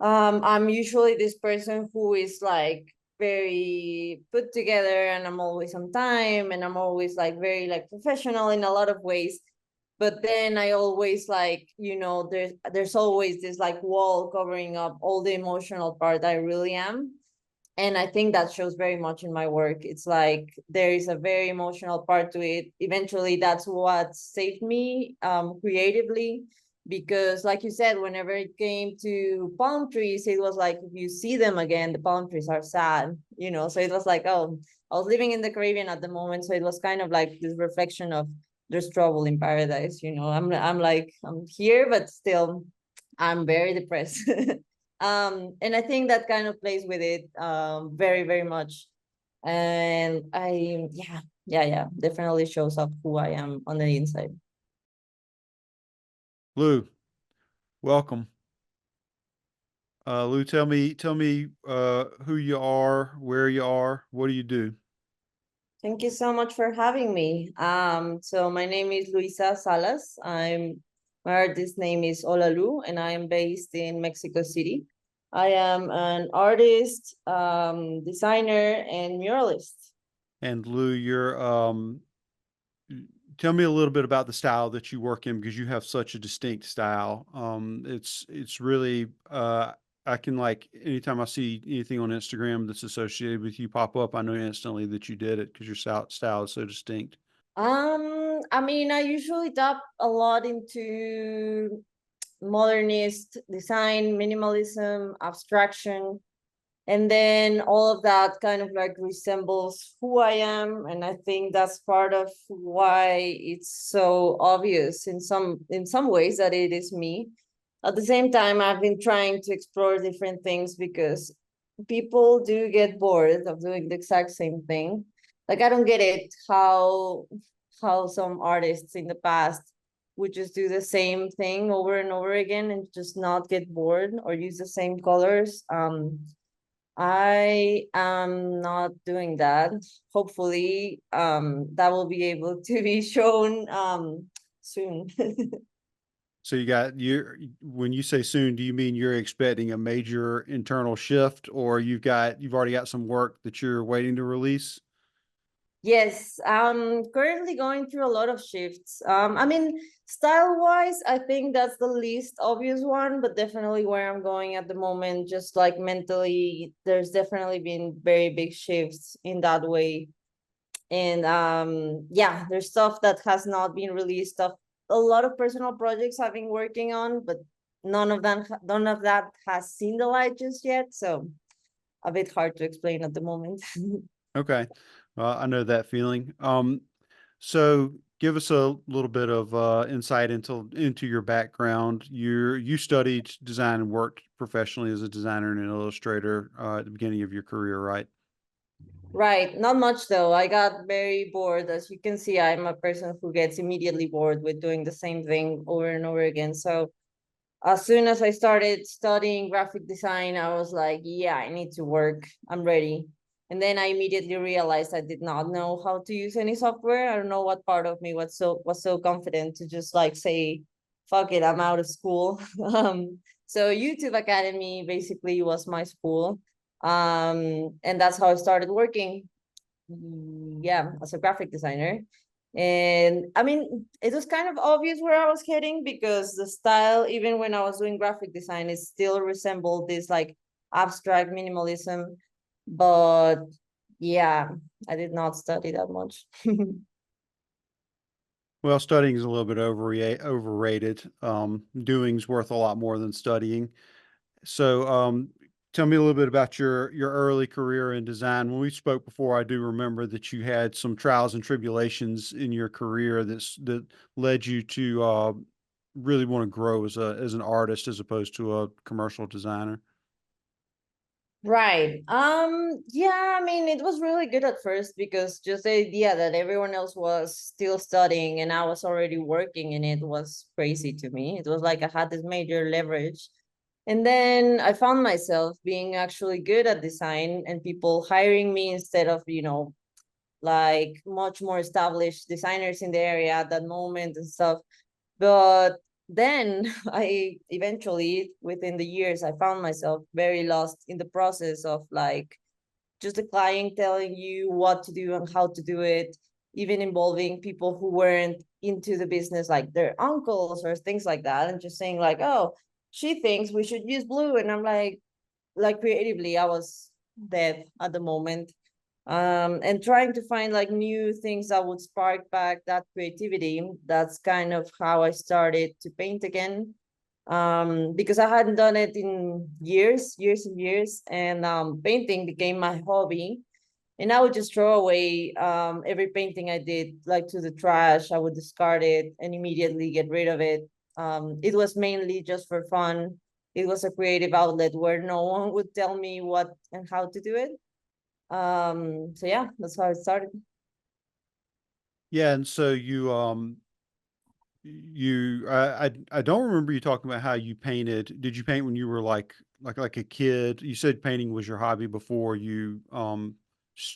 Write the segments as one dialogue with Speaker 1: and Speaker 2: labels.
Speaker 1: I'm usually this person who is like very put together, and I'm always on time, and I'm always like very like professional in a lot of ways. But then I always like, there's always this like wall covering up all the emotional part I really am. And I think that shows very much in my work. It's like there is a very emotional part to it. Eventually, that's what saved me creatively, because, like you said, whenever it came to palm trees, it was like if you see them again, the palm trees are sad, So it was like, oh, I was living in the Caribbean at the moment, so it was kind of like this reflection of there's trouble in paradise. I'm like I'm here, but still, I'm very depressed. And I think that kind of plays with it very, very much. And yeah, definitely shows up who I am on the inside.
Speaker 2: Lou, welcome. Lou, tell me who you are, where you are, what do you do?
Speaker 1: Thank you so much for having me. So my name is Luisa Salas. My artist name is Olalu, and I am based in Mexico City. I am an artist, designer, and muralist.
Speaker 2: And Lou, you're tell me a little bit about the style that you work in because you have such a distinct style. It's really I can like anytime I see anything on Instagram that's associated with you pop up, I know instantly that you did it because your style is so distinct.
Speaker 1: I mean, I usually tap a lot into modernist design, minimalism, abstraction, and then all of that kind of like resembles who I am, and I think that's part of why it's so obvious in some ways that it is me. At the same time, I've been trying to explore different things because people do get bored of doing the exact same thing. Like, I don't get it how some artists in the past would just do the same thing over and over again and just not get bored or use the same colors. I am not doing that. Hopefully, that will be able to be shown soon.
Speaker 2: So you got you when you say soon, do you mean you're expecting a major internal shift or you've already got some work that you're waiting to release?
Speaker 1: Yes, I'm currently going through a lot of shifts. I mean, style-wise, I think that's the least obvious one, but definitely where I'm going at the moment, just like mentally, there's definitely been very big shifts in that way. And yeah, there's stuff that has not been released, stuff a lot of personal projects I've been working on, but none of that has seen the light just yet, so a bit hard to explain at the moment.
Speaker 2: Okay. I know that feeling. So give us a little bit of insight into your background. You studied design and worked professionally as a designer and an illustrator at the beginning of your career, right?
Speaker 1: Right, not much though. I got very bored. As you can see, I'm a person who gets immediately bored with doing the same thing over and over again. So as soon as I started studying graphic design, I was like, yeah, I need to work. I'm ready. And then I immediately realized I did not know how to use any software. I don't know what part of me was so confident to just like say, fuck it, I'm out of school. So YouTube Academy basically was my school. And that's how I started working. Yeah, as a graphic designer. And I mean, it was kind of obvious where I was heading because the style, even when I was doing graphic design, it still resembled this like abstract minimalism. But yeah, I did not study that much.
Speaker 2: Well, studying is a little bit overrated. Doing's worth a lot more than studying. So, tell me a little bit about your early career in design. When we spoke before, I do remember that you had some trials and tribulations in your career that led you to really want to grow as an artist as opposed to a commercial designer.
Speaker 1: Right. Yeah, I mean, it was really good at first because just the idea that everyone else was still studying and I was already working in it was crazy to me. It was like I had this major leverage. And then I found myself being actually good at design and people hiring me instead of, like much more established designers in the area at that moment and stuff. But then I eventually, within the years, I found myself very lost in the process of like just the client telling you what to do and how to do it, even involving people who weren't into the business, like their uncles or things like that, and just saying like, oh, she thinks we should use blue. And I'm like creatively, I was dead at the moment. And trying to find like new things that would spark back that creativity. That's kind of how I started to paint again. Because I hadn't done it in years and years, and painting became my hobby. And I would just throw away every painting I did, like to the trash. I would discard it and immediately get rid of it. It was mainly just for fun. It was a creative outlet where no one would tell me what and how to do it. So yeah, that's how it started.
Speaker 2: Yeah, and so I don't remember you talking about how you painted. Did you paint when you were like a kid? You said painting was your hobby before you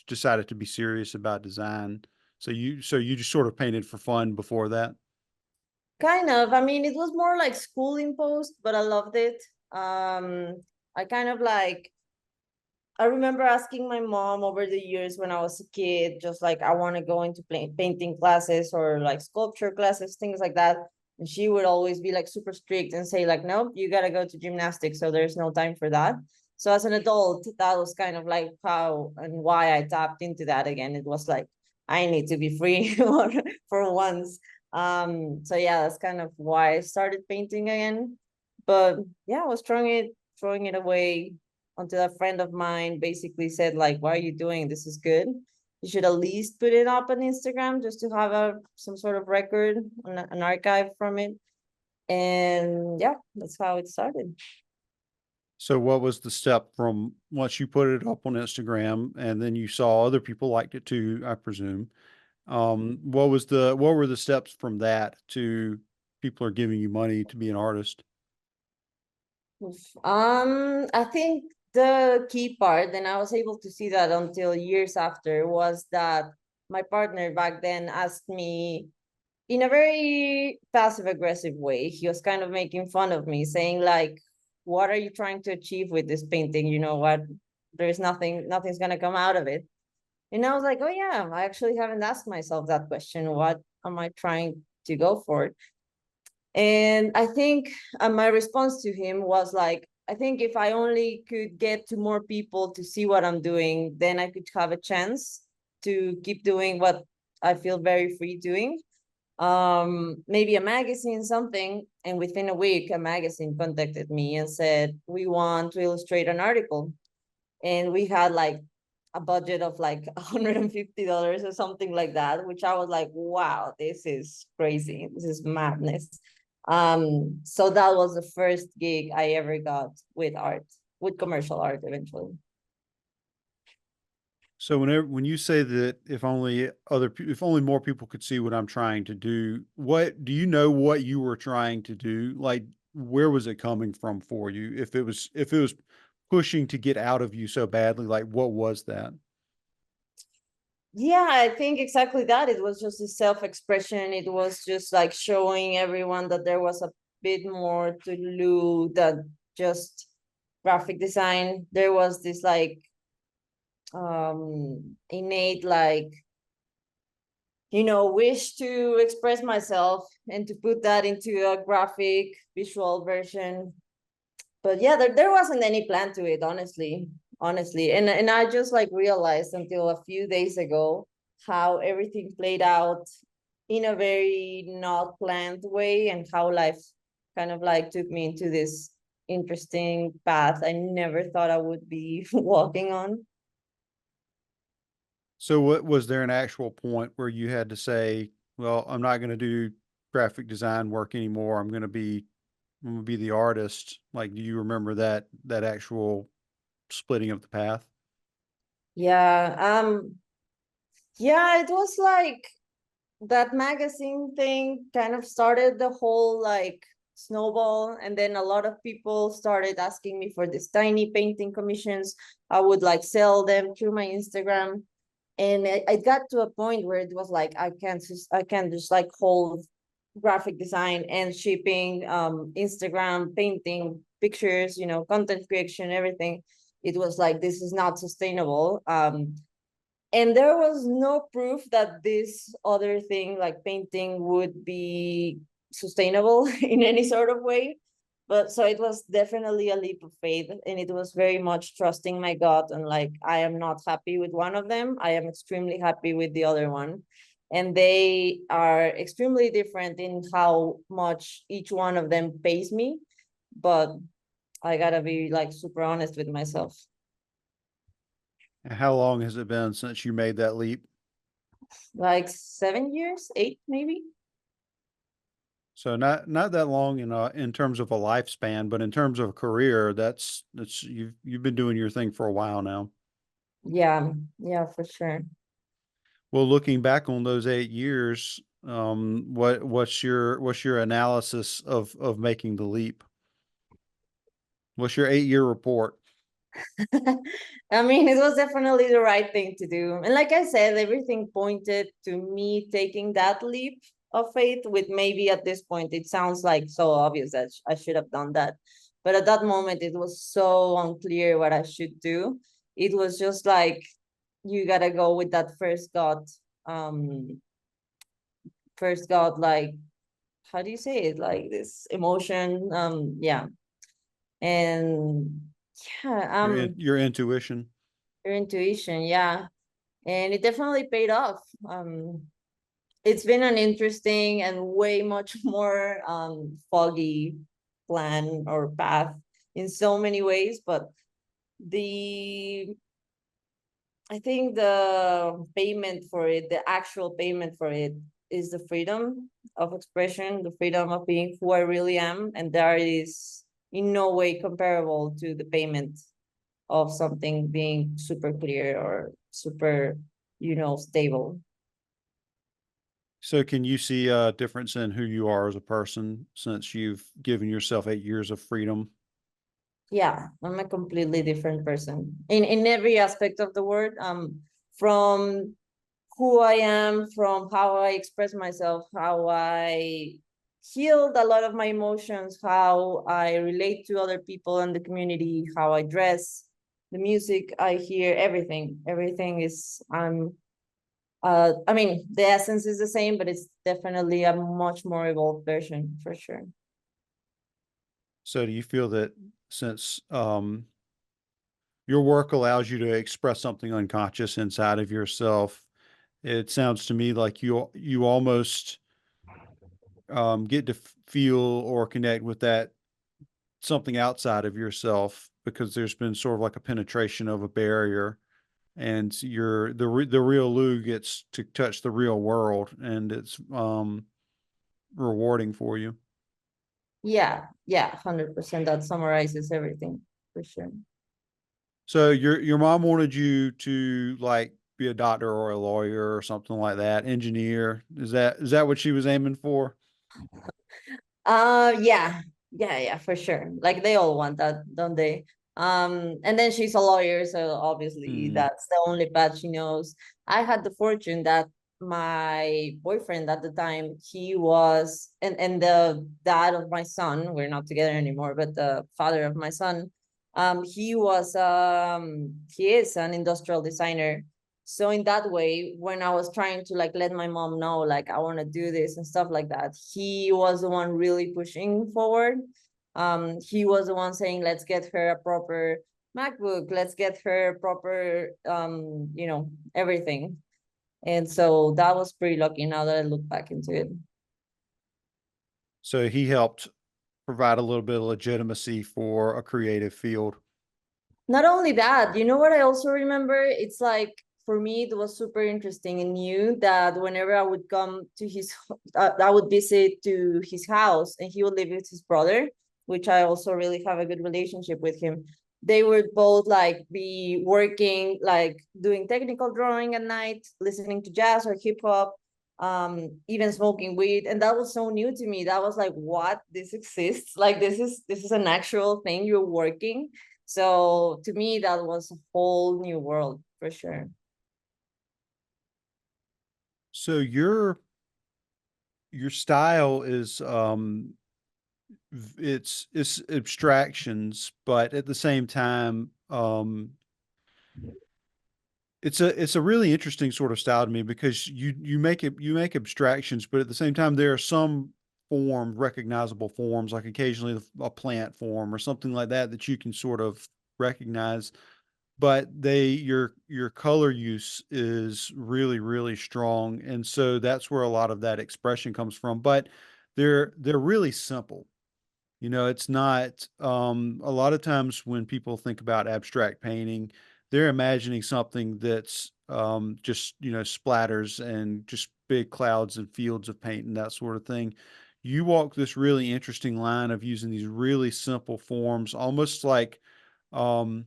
Speaker 2: decided to be serious about design. So you just sort of painted for fun before that?
Speaker 1: Kind of. I mean, it was more like school imposed, but I loved it. I kind of like I remember asking my mom over the years when I was a kid, just like I want to go into painting classes or like sculpture classes, things like that. And she would always be like super strict and say like, nope, you gotta go to gymnastics, so there's no time for that. So as an adult, that was kind of like how and why I tapped into that again. It was like I need to be free for once. So yeah, that's kind of why I started painting again. But yeah, I was throwing it away until a friend of mine basically said like, why are you doing this? Is good, you should at least put it up on Instagram just to have some sort of record, an archive from it. And yeah, that's how it started.
Speaker 2: So what was the step from once you put it up on Instagram and then you saw other people liked it too, I presume? What were the steps from that to people are giving you money to be an artist?
Speaker 1: I think the key part, and I was able to see that until years after, was that my partner back then asked me in a very passive aggressive way. He was kind of making fun of me, saying like, what are you trying to achieve with this painting? You know what, there's nothing's gonna come out of it. And I was like, oh yeah, I actually haven't asked myself that question. What am I trying to go for? And I think my response to him was like, I think if I only could get to more people to see what I'm doing, then I could have a chance to keep doing what I feel very free doing. Maybe a magazine, something. And within a week, a magazine contacted me and said, we want to illustrate an article. And we had like a budget of like $150 or something like that, which I was like, wow, this is crazy. This is madness. So that was the first gig I ever got with art, with commercial art eventually.
Speaker 2: So when you say that if only more people could see what I'm trying to do, what do you know what you were trying to do? Like where was it coming from for you? If it was pushing to get out of you so badly, like what was that?
Speaker 1: Yeah, I think exactly that. It was just a self-expression. It was just like showing everyone that there was a bit more to Lou than just graphic design. There was this like innate like wish to express myself and to put that into a graphic visual version. But yeah, there wasn't any plan to it, honestly. And I just like realized until a few days ago how everything played out in a very not planned way, and how life kind of like took me into this interesting path I never thought I would be walking on.
Speaker 2: So what was there an actual point where you had to say, well, I'm not going to do graphic design work anymore. I'm going to be the artist. Like, do you remember that actual splitting of the path?
Speaker 1: Yeah, yeah, it was like that magazine thing kind of started the whole like snowball, and then a lot of people started asking me for these tiny painting commissions. I would like sell them through my Instagram, and it got to a point where it was like I can't just like hold graphic design and shipping, Instagram, painting, pictures, content creation, everything. It was like, this is not sustainable. And there was no proof that this other thing like painting would be sustainable in any sort of way. But so it was definitely a leap of faith, and it was very much trusting my gut, and like, I am not happy with one of them, I am extremely happy with the other one, and they are extremely different in how much each one of them pays me. But I gotta be like super honest with myself.
Speaker 2: And how long has it been since you made that leap?
Speaker 1: Like 7 years, eight maybe.
Speaker 2: So not that long in terms of a lifespan, but in terms of a career, that's you've been doing your thing for a while now.
Speaker 1: Yeah, yeah, for sure.
Speaker 2: Well, looking back on those 8 years, what's your analysis of making the leap? What's your 8 year report?
Speaker 1: I mean, it was definitely the right thing to do. And like I said, everything pointed to me taking that leap of faith, with maybe at this point, it sounds like so obvious that I should have done that. But at that moment, it was so unclear what I should do. It was just like, you gotta go with that um, first gut, like, how do you say it? Like this emotion. Yeah. And yeah,
Speaker 2: Your intuition.
Speaker 1: your intuition, yeah. And it definitely paid off. It's been an interesting and way much more foggy plan or path in so many ways, but the I think the payment for it, the actual payment for it, is the freedom of expression, the freedom of being who I really am, and that is in no way comparable to the payment of something being super clear or super, stable.
Speaker 2: So can you see a difference in who you are as a person since you've given yourself 8 years of freedom?
Speaker 1: Yeah, I'm a completely different person in every aspect of the word. From who I am, from how I express myself, how I healed a lot of my emotions, how I relate to other people in the community, how I dress, the music I hear, everything. Everything is I mean, the essence is the same, but it's definitely a much more evolved version for sure.
Speaker 2: So do you feel that since your work allows you to express something unconscious inside of yourself, it sounds to me like you almost get to feel or connect with that something outside of yourself because there's been sort of like a penetration of a barrier, and the real Lou gets to touch the real world, and it's rewarding for you.
Speaker 1: Yeah, yeah, 100%. That summarizes everything for sure.
Speaker 2: So your mom wanted you to like be a doctor or a lawyer or something like that, engineer. Is that what she was aiming for?
Speaker 1: Yeah, yeah, for sure. Like they all want that, don't they? And then she's a lawyer, so obviously
Speaker 2: Hmm.
Speaker 1: that's the only path she knows. I had the fortune that my boyfriend at the time, he was, and the dad of my son, we're not together anymore, but the father of my son, he is an industrial designer. So in that way, when I was trying to like let my mom know like I want to do this and stuff like that, he was the one really pushing forward. He was the one saying, let's get her a proper MacBook, let's get her proper everything. And so that was pretty lucky now that I look back into it.
Speaker 2: So he helped provide a little bit of legitimacy for a creative field.
Speaker 1: Not only that, you know what I also remember? It's like, for me, it was super interesting and new that whenever I would come to I would visit to his house, and he would live with his brother, which I also really have a good relationship with him. They would both like be working, like doing technical drawing at night, listening to jazz or hip hop, even smoking weed. And that was so new to me. That was like, what? This exists? Like this is an actual thing, you're working. So to me, that was a whole new world for sure.
Speaker 2: So your your style is it's abstractions, but at the same time, it's a really interesting sort of style to me because you make abstractions, but at the same time there are some recognizable forms, like occasionally a plant form or something like that that you can sort of recognize. But your color use is really, really strong, and so that's where a lot of that expression comes from. But they're really simple. You know, it's not, a lot of times when people think about abstract painting, they're imagining something that's, just, splatters and just big clouds and fields of paint and that sort of thing. You walk this really interesting line of using these really simple forms, almost like, um,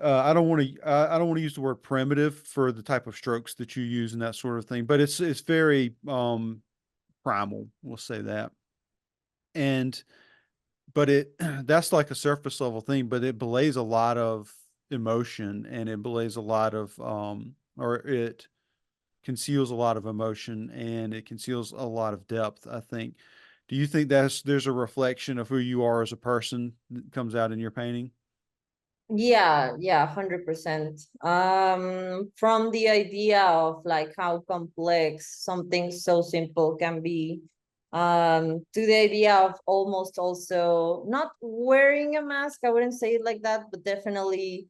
Speaker 2: I don't want to use the word primitive for the type of strokes that you use and that sort of thing, but it's very, primal, we'll say that. And but it that's like a surface level thing, but it belays a lot of emotion, and it belays a lot of, or it conceals a lot of emotion, and it conceals a lot of depth, I think. Do you think there's a reflection of who you are as a person that comes out in your painting?
Speaker 1: Yeah, yeah, 100%. From the idea of like how complex something so simple can be, to the idea of almost also not wearing a mask, I wouldn't say it like that, but definitely,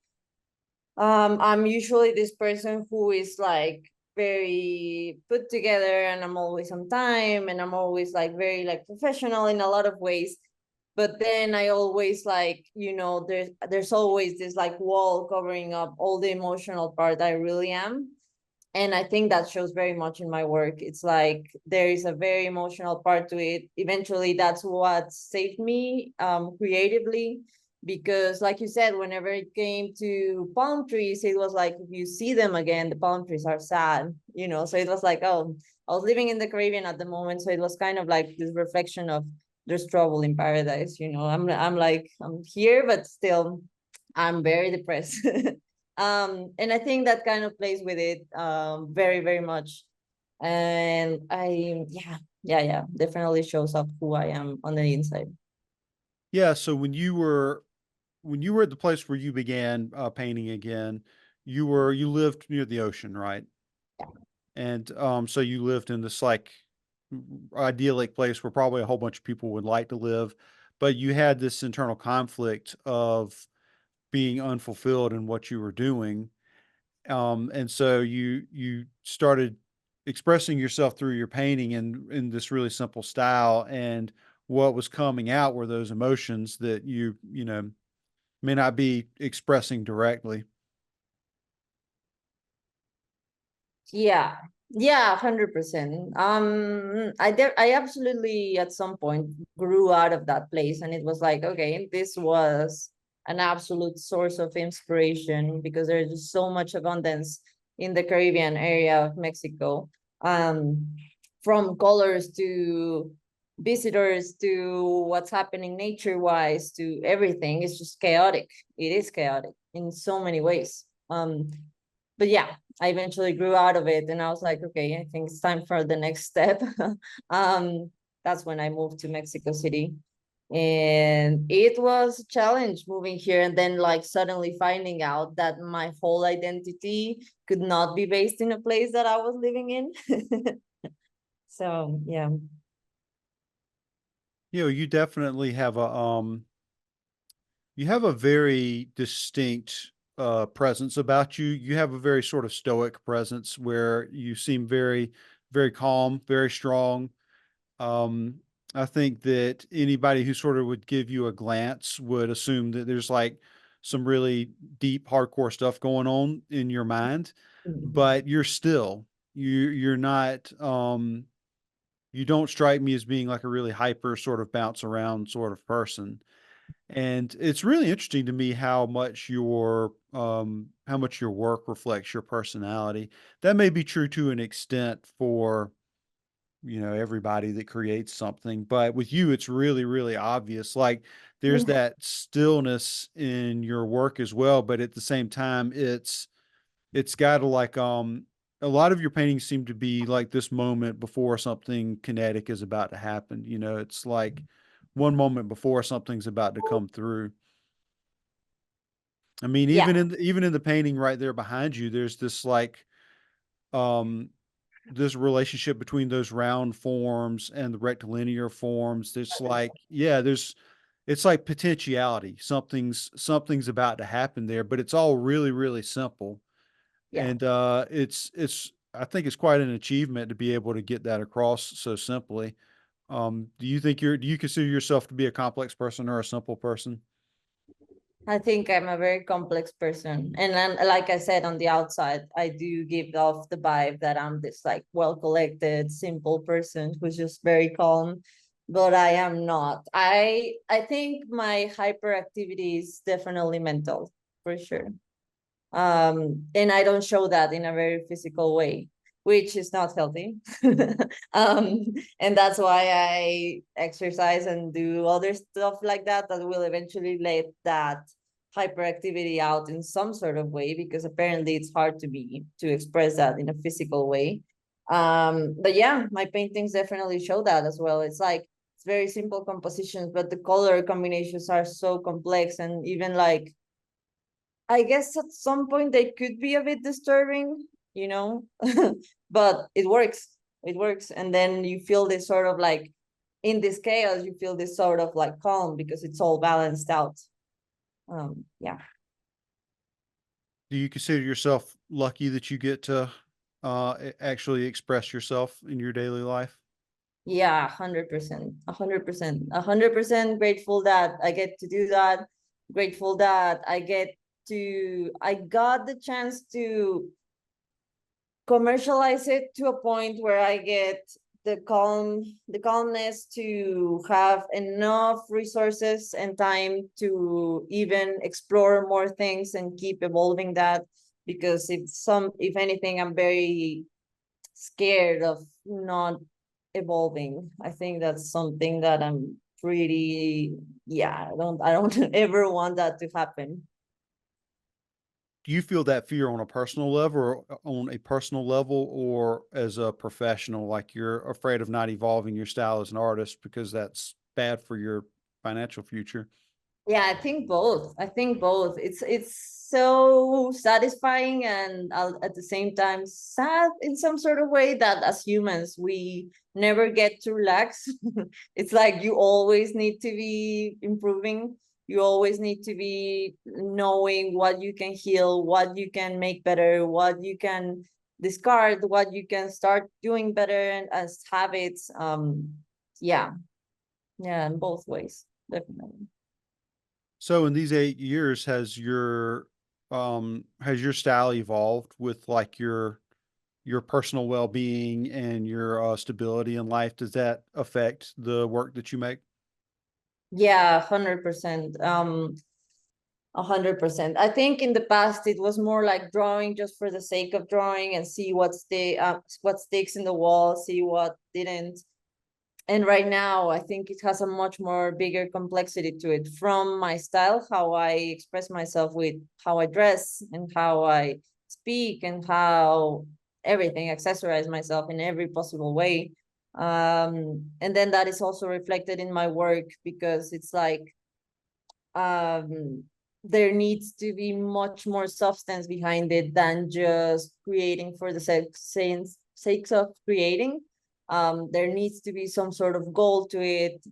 Speaker 1: I'm usually this person who is like very put together, and I'm always on time, and I'm always like very like professional in a lot of ways. But then I always like, there's always this like wall covering up all the emotional part I really am. And I think that shows very much in my work. It's like there is a very emotional part to it. Eventually that's what saved me, creatively, because like you said, whenever it came to palm trees, it was like if you see them again, the palm trees are sad, so it was like, oh, I was living in the Caribbean at the moment, so it was kind of like this reflection of there's trouble in paradise. I'm like, I'm here, but still I'm very depressed. And I think that kind of plays with it, very, very much. And yeah, definitely shows up who I am on the inside.
Speaker 2: Yeah, so when you were at the place where you began, painting again, you lived near the ocean, right? And, so you lived in this, like, idyllic place where probably a whole bunch of people would like to live, but you had this internal conflict of being unfulfilled in what you were doing, and so you started expressing yourself through your painting in this really simple style, and what was coming out were those emotions that may not be expressing directly.
Speaker 1: Yeah, yeah, 100%. I absolutely at some point grew out of that place, and it was like, okay, this was an absolute source of inspiration because there's just so much abundance in the Caribbean area of Mexico. Um, from colors to visitors to what's happening nature-wise to everything. It's just chaotic. It is chaotic in so many ways. But yeah, I eventually grew out of it, and I was like, okay, I think it's time for the next step. um, that's when I moved to Mexico City. And it was a challenge moving here, and then like suddenly finding out that my whole identity could not be based in a place that I was living in. So yeah.
Speaker 2: You definitely you have a very distinct, presence about you. You have a very sort of stoic presence where you seem very, very calm, very strong. Um, I think that anybody who sort of would give you a glance would assume that there's like some really deep, hardcore stuff going on in your mind, but you're still, you're not, you don't strike me as being like a really hyper sort of bounce around sort of person. And it's really interesting to me how much your work reflects your personality. That may be true to an extent for, everybody that creates something, but with you, it's really, really obvious. Like there's that stillness in your work as well, but at the same time, it's got to like, a lot of your paintings seem to be like this moment before something kinetic is about to happen. You know, it's like one moment before something's about to come through. I mean,
Speaker 1: Yeah,
Speaker 2: even in the painting right there behind you, there's this like um this relationship between those round forms and the rectilinear forms. There's like, yeah, there's it's like potentiality. Something's about to happen there, but it's all really, really simple.
Speaker 1: yeah.
Speaker 2: And it's I think it's quite an achievement to be able to get that across so simply. Do you consider yourself to be a complex person or a simple person?
Speaker 1: I think I'm a very complex person. And then, like I said, on the outside, I do give off the vibe that I'm this like well collected, simple person who's just very calm. But I am not. I think my hyperactivity is definitely mental, for sure. And I don't show that in a very physical way, which is not healthy. um and that's why I exercise and do other stuff like that that will eventually let that hyperactivity out in some sort of way, because apparently it's hard to express that in a physical way. But yeah, my paintings definitely show that as well. It's like it's very simple compositions, but the color combinations are so complex, and even like I guess at some point they could be a bit disturbing, you know, but it works. It works. And then you feel this sort of like, in this chaos, you feel this sort of like calm because it's all balanced out. Yeah.
Speaker 2: Do you consider yourself lucky that you get to actually express yourself in your daily life?
Speaker 1: Yeah, 100%, 100%, 100% grateful that I get to do that. Grateful that I got the chance to commercialize it to a point where I get the calmness to have enough resources and time to even explore more things and keep evolving that. Because if anything, I'm very scared of not evolving. I think that's something that I'm pretty, yeah, I don't ever want that to happen.
Speaker 2: Do you feel that fear on a personal level or as a professional, like you're afraid of not evolving your style as an artist because that's bad for your financial future?
Speaker 1: Yeah, I think both. I think both. It's so satisfying and at the same time sad in some sort of way that as humans we never get to relax. It's like you always need to be improving. You always need to be knowing what you can heal, what you can make better, what you can discard, what you can start doing better and as habits. Yeah, yeah, in both ways, definitely.
Speaker 2: So in these 8 years, has your style evolved with like your personal well-being and your stability in life? Does that affect the work that you make?
Speaker 1: Yeah, 100%. 100%. I think in the past it was more like drawing just for the sake of drawing and see what sticks in the wall, see what didn't. And right now, I think it has a much more bigger complexity to it, from my style, how I express myself with how I dress and how I speak and how everything accessorize myself in every possible way. And then that is also reflected in my work, because it's like um there needs to be much more substance behind it than just creating for the sake of creating. There needs to be some sort of goal to it.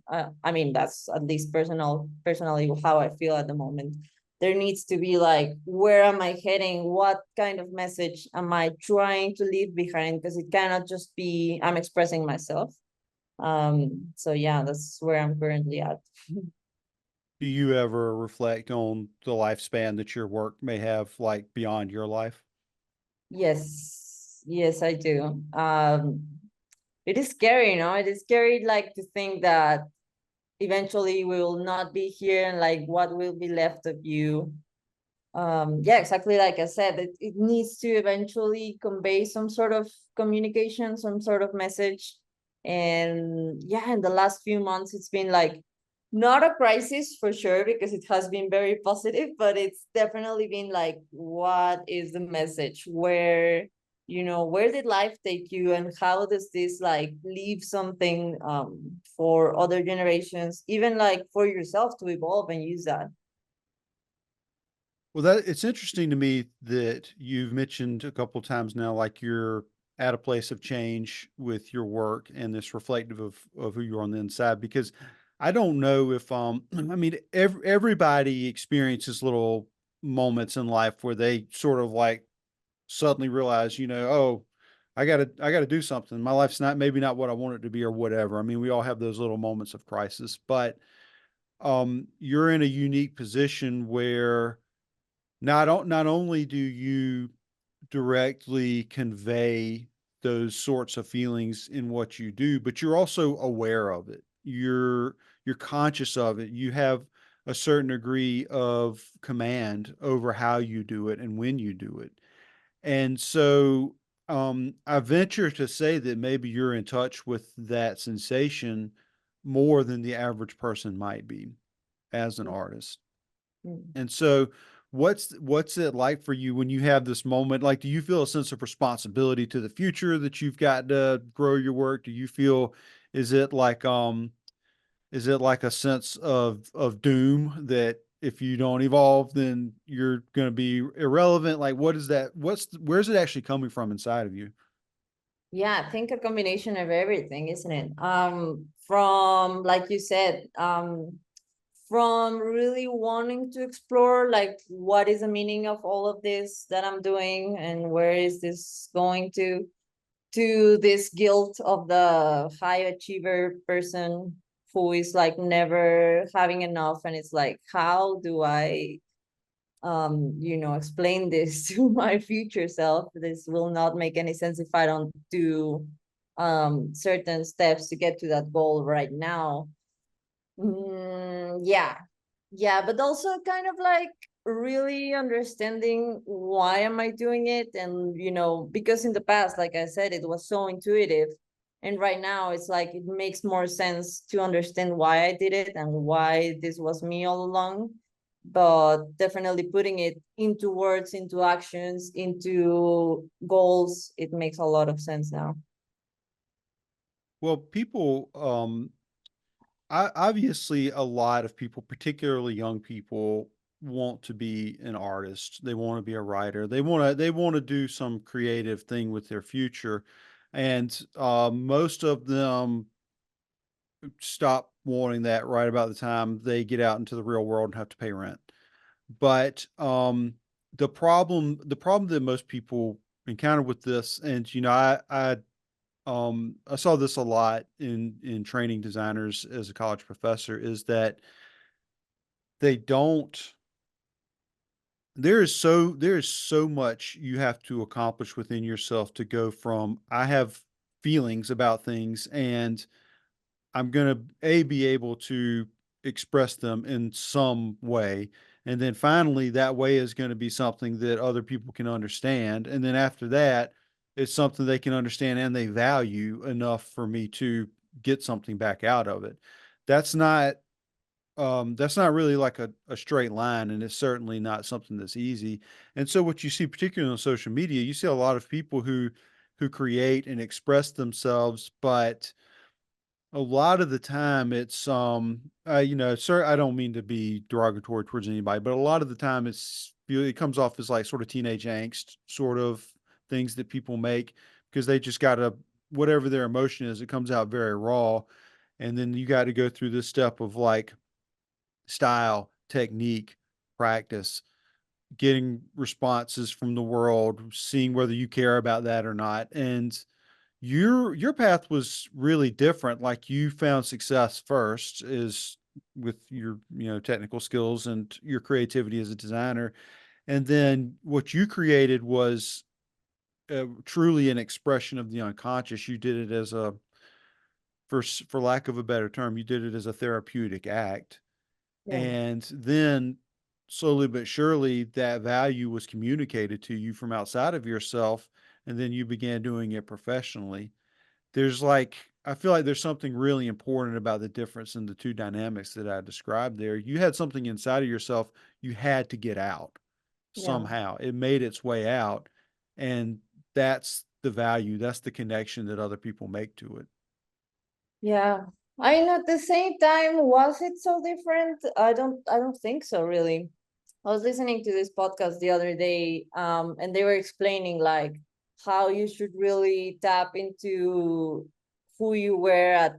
Speaker 1: I mean, that's at least personally how I feel at the moment. There needs to be like, where am I heading, what kind of message am I trying to leave behind, because it cannot just be I'm expressing myself. So yeah, that's where I'm currently at.
Speaker 2: Do you ever reflect on the lifespan that your work may have, like beyond your life?
Speaker 1: Yes, yes, I do. It is scary, you know. It is scary, like to think that eventually we will not be here, and like what will be left of you. Yeah, exactly. Like I said, it needs to eventually convey some sort of communication, some sort of message. And yeah, in the last few months, it's been like not a crisis for sure, because it has been very positive, but it's definitely been like, what is the message? Where? where did life take you, and how does this like leave something for other generations, even like for yourself to evolve and use that.
Speaker 2: Well, that it's interesting to me that you've mentioned a couple times now, like you're at a place of change with your work and this reflective of who you are on the inside. Because I don't know if I mean everybody experiences little moments in life where they sort of like suddenly realize, oh, I gotta do something. My life's not maybe not what I want it to be or whatever. I mean, we all have those little moments of crisis, but you're in a unique position where not only do you directly convey those sorts of feelings in what you do, but you're also aware of it. You're conscious of it. You have a certain degree of command over how you do it and when you do it. And so I venture to say that maybe you're in touch with that sensation more than the average person might be as an artist.
Speaker 1: Mm.
Speaker 2: And so what's it like for you when you have this moment? Like, do you feel a sense of responsibility to the future that you've got to grow your work? Do you feel is it like is it like a sense of doom that if you don't evolve then you're going to be irrelevant? Like what is that? Where's it actually coming from inside of you?
Speaker 1: Yeah, I think a combination of everything, isn't it? From like you said, from really wanting to explore like what is the meaning of all of this that I'm doing and where is this going to this guilt of the high achiever person who is like never having enough, and it's like, how do I explain this to my future self? This will not make any sense if I don't do certain steps to get to that goal right now. Yeah, yeah, but also kind of like really understanding why am I doing it, and because in the past, like I said, it was so intuitive, and right now it's like it makes more sense to understand why I did it and why this was me all along. But definitely putting it into words, into actions, into goals, it makes a lot of sense now.
Speaker 2: Well, people obviously, a lot of people, particularly young people, want to be an artist. They want to be a writer. They want to do some creative thing with their future, and most of them stop wanting that right about the time they get out into the real world and have to pay rent. But the problem that most people encounter with this, and I saw this a lot in training designers as a college professor, is that they don't there is so much you have to accomplish within yourself to go from I have feelings about things and I'm gonna be able to express them in some way. And then finally that way is going to be something that other people can understand. And then after that, it's something they can understand and they value enough for me to get something back out of it. That's not that's not really like a straight line, and it's certainly not something that's easy. And so what you see, particularly on social media, you see a lot of people who create and express themselves, but a lot of the time it's sir, I don't mean to be derogatory towards anybody, but a lot of the time it comes off as like sort of teenage angst sort of things that people make because they just gotta whatever their emotion is, it comes out very raw. And then you got to go through this step of like style, technique, practice, getting responses from the world, seeing whether you care about that or not. And your path was really different. Like you found success first is with your, technical skills and your creativity as a designer. And then what you created was truly an expression of the unconscious. You did it as for lack of a better term, you did it as a therapeutic act.
Speaker 1: Yeah,
Speaker 2: And then slowly but surely that value was communicated to you from outside of yourself. And then you began doing it professionally. There's like, I feel like there's something really important about the difference in the two dynamics that I described there. You had something inside of yourself you had to get out
Speaker 1: yeah.
Speaker 2: somehow. It made its way out. And that's the value, that's the connection that other people make to it.
Speaker 1: Yeah. I know at the same time, was it so different? I don't think so really. I was listening to this podcast the other day, and they were explaining like how you should really tap into who you were at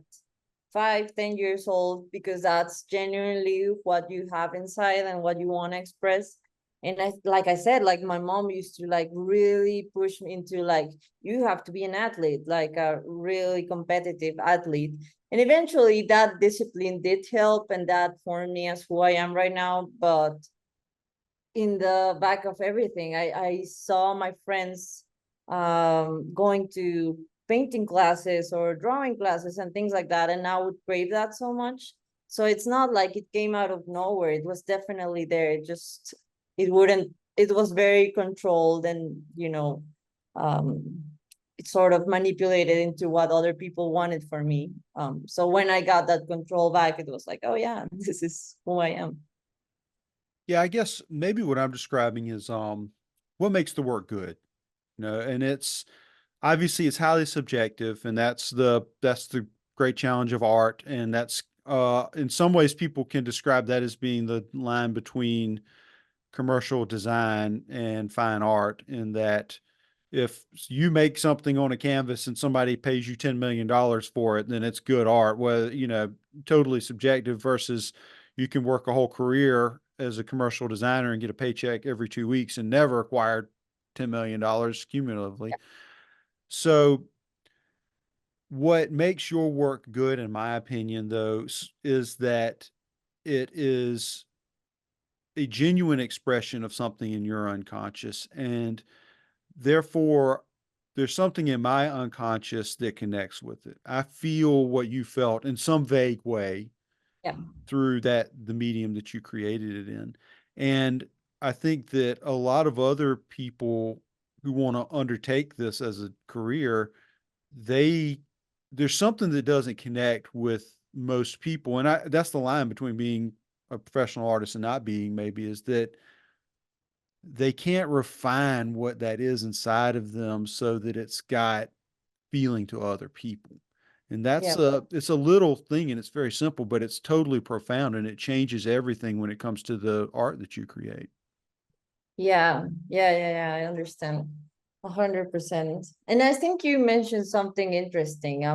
Speaker 1: 5, 10 years old, because that's genuinely what you have inside and what you want to express. And like I said, like my mom used to like really push me into like, you have to be an athlete, like a really competitive athlete. And eventually that discipline did help, and that formed me as who I am right now. But in the back of everything, I saw my friends going to painting classes or drawing classes and things like that, and I would crave that so much. So it's not like it came out of nowhere. It was definitely there. It just, it wouldn't, it was very controlled, and um it sort of manipulated into what other people wanted for me. So when I got that control back, it was like, oh yeah, this is who I am.
Speaker 2: Yeah, I guess maybe what I'm describing is what makes the work good. And it's obviously it's highly subjective, and that's the great challenge of art. And that's in some ways people can describe that as being the line between commercial design and fine art, in that if you make something on a canvas and somebody pays you $10 million for it, then it's good art. Well, totally subjective, versus you can work a whole career as a commercial designer and get a paycheck every 2 weeks and never acquire $10 million cumulatively. So what makes your work good, in my opinion, though, is that it is a genuine expression of something in your unconscious. And therefore, there's something in my unconscious that connects with it. I feel what you felt in some vague way
Speaker 1: Yeah.
Speaker 2: through the medium that you created it in. And I think that a lot of other people who want to undertake this as a career, they there's something that doesn't connect with most people. And that's the line between being a professional artist and not being, maybe, is that they can't refine what that is inside of them so that it's got feeling to other people. And
Speaker 1: Yeah.
Speaker 2: it's a little thing, and it's very simple, but it's totally profound, and it changes everything when it comes to the art that you create.
Speaker 1: Yeah, I understand. 100%. And I think you mentioned something interesting.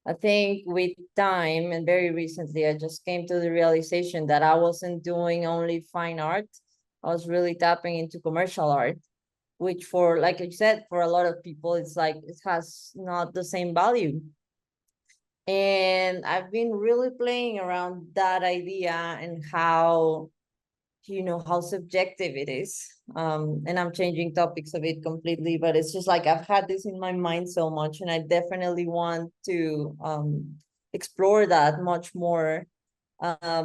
Speaker 1: I think with time and very recently, I just came to the realization that I wasn't doing only fine art. I was really tapping into commercial art, which for, like you said, for a lot of people, it's like it has not the same value. And I've been really playing around that idea and how subjective it is. And I'm changing topics a bit completely, but it's just like I've had this in my mind so much, and I definitely want to explore that much more,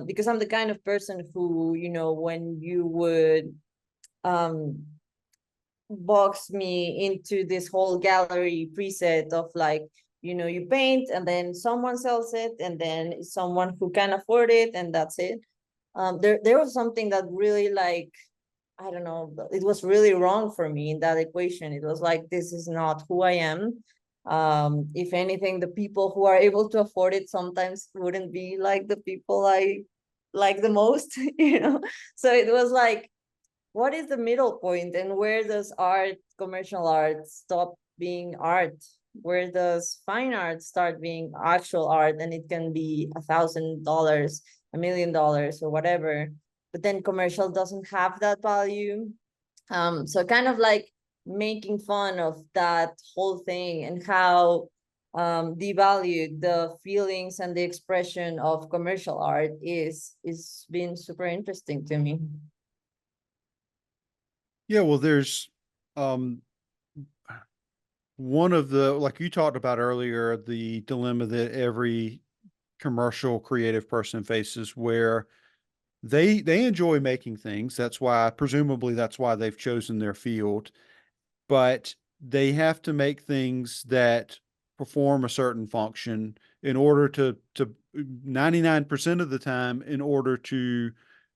Speaker 1: because I'm the kind of person who, when you would um box me into this whole gallery preset of like, you paint and then someone sells it and then someone who can afford it, and that's it. There was something that really, like, I don't know, it was really wrong for me in that equation. It was like, this is not who I am. If anything, the people who are able to afford it sometimes wouldn't be like the people I like the most, So it was like, what is the middle point, and where does art, commercial art, stop being art? Where does fine art start being actual art? And it can be $1,000, $1 million, or whatever. But then commercial doesn't have that value. So kind of like making fun of that whole thing and how devalued the feelings and the expression of commercial art is been super interesting to me.
Speaker 2: Yeah, well, there's um, one of the, like you talked about earlier, the dilemma that every commercial creative person faces, where they enjoy making things. That's why, presumably, that's why they've chosen their field. But they have to make things that perform a certain function in order to 99% of the time, in order to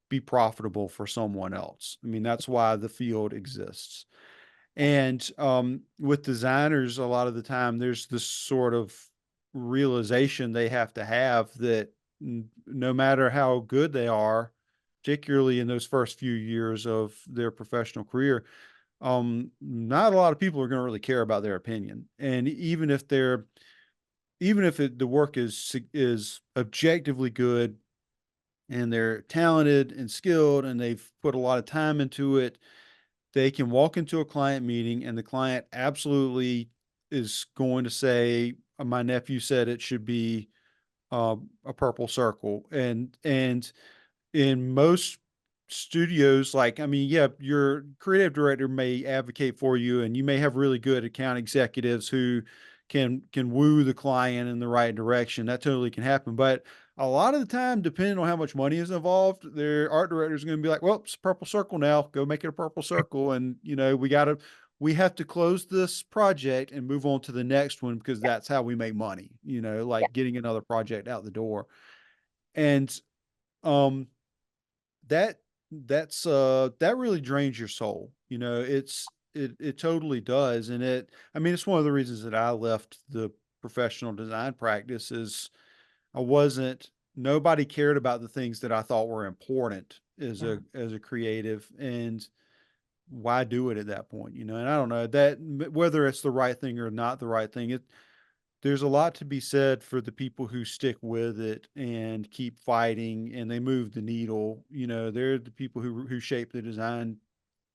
Speaker 2: be profitable for someone else. I mean, that's why the field exists. And with designers, a lot of the time, there's this sort of realization they have to have that no matter how good they are, particularly in those first few years of their professional career, not a lot of people are going to really care about their opinion. And even if the work is objectively good and they're talented and skilled and they've put a lot of time into it, they can walk into a client meeting and the client absolutely is going to say, "My nephew said it should be a purple circle," and in most studios, like, I mean, yeah, your creative director may advocate for you and you may have really good account executives who can woo the client in the right direction. That totally can happen. But a lot of the time, depending on how much money is involved, their art director is going to be like, well, it's a purple circle now. Go make it a purple circle. And, we have to close this project and move on to the next one because that's how we make money,
Speaker 1: Yeah.
Speaker 2: like getting another project out the door. And, um, that that really drains your soul. It totally does. And I mean, it's one of the reasons that I left the professional design practice is I wasn't nobody cared about the things that I thought were important
Speaker 1: Yeah.
Speaker 2: as a creative, and why do it at that point, And I don't know that whether it's the right thing or not the right thing, there's a lot to be said for the people who stick with it and keep fighting and they move the needle. They're the people who shape the design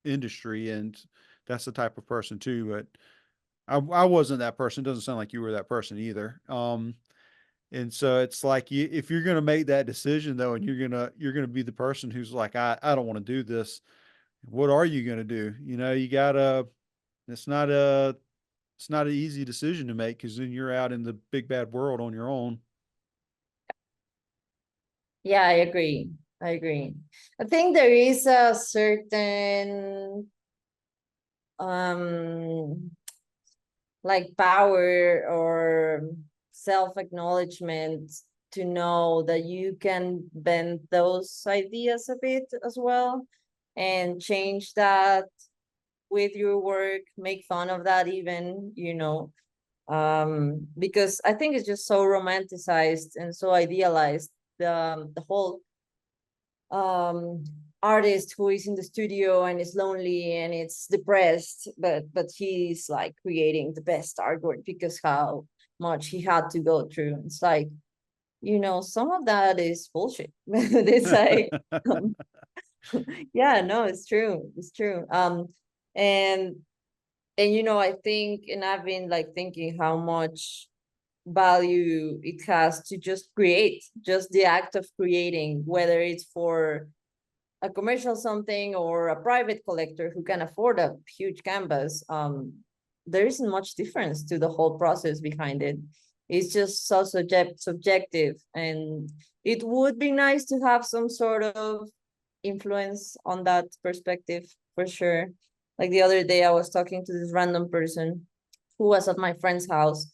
Speaker 2: industry, and that's the type of person too. But I wasn't that person. It doesn't sound like you were that person either. And so it's like if you're gonna make that decision though, and you're gonna be the person who's like, I don't want to do this. What are you gonna do? You gotta. It's not a it's not an easy decision to make because then you're out in the big bad world on your own.
Speaker 1: Yeah, I agree. I agree. I think there is a certain um like power or self-acknowledgement to know that you can bend those ideas a bit as well and change that with your work, make fun of that even, because I think it's just so romanticized and so idealized, the whole um artist who is in the studio and is lonely and it's depressed, but he's like creating the best artwork because how much he had to go through. It's like, some of that is bullshit. It's like, um, yeah, no, it's true, it's true. And I think, and I've been like thinking how much value it has to just create, just the act of creating, whether it's for a commercial something or a private collector who can afford a huge canvas. There isn't much difference to the whole process behind it. It's just so subjective, and it would be nice to have some sort of influence on that perspective for sure. Like the other day, I was talking to this random person who was at my friend's house,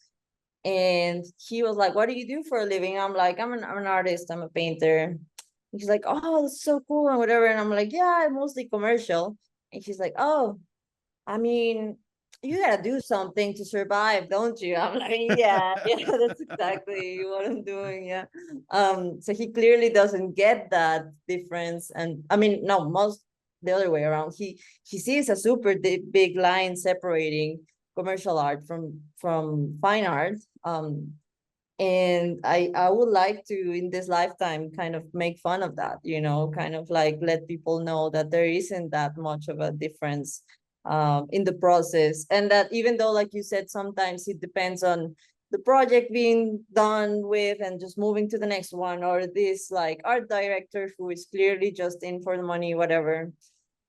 Speaker 1: and he was like, "What do you do for a living?" I'm like, I'm an artist, I'm a painter. And she's like, "Oh, that's so cool," and whatever. And I'm like, "Yeah, mostly commercial." And she's like, "Oh, I mean, you gotta do something to survive, don't you?" I'm like, "Yeah, yeah, that's exactly what I'm doing." Yeah. So he clearly doesn't get that difference. And I mean, no, most the other way around. He sees a super big line separating commercial art from fine art. And I would like to, in this lifetime, kind of make fun of that, kind of like let people know that there isn't that much of a difference in the process, and that even though, like you said, sometimes it depends on the project being done with and just moving to the next one, or this like art director who is clearly just in for the money, whatever.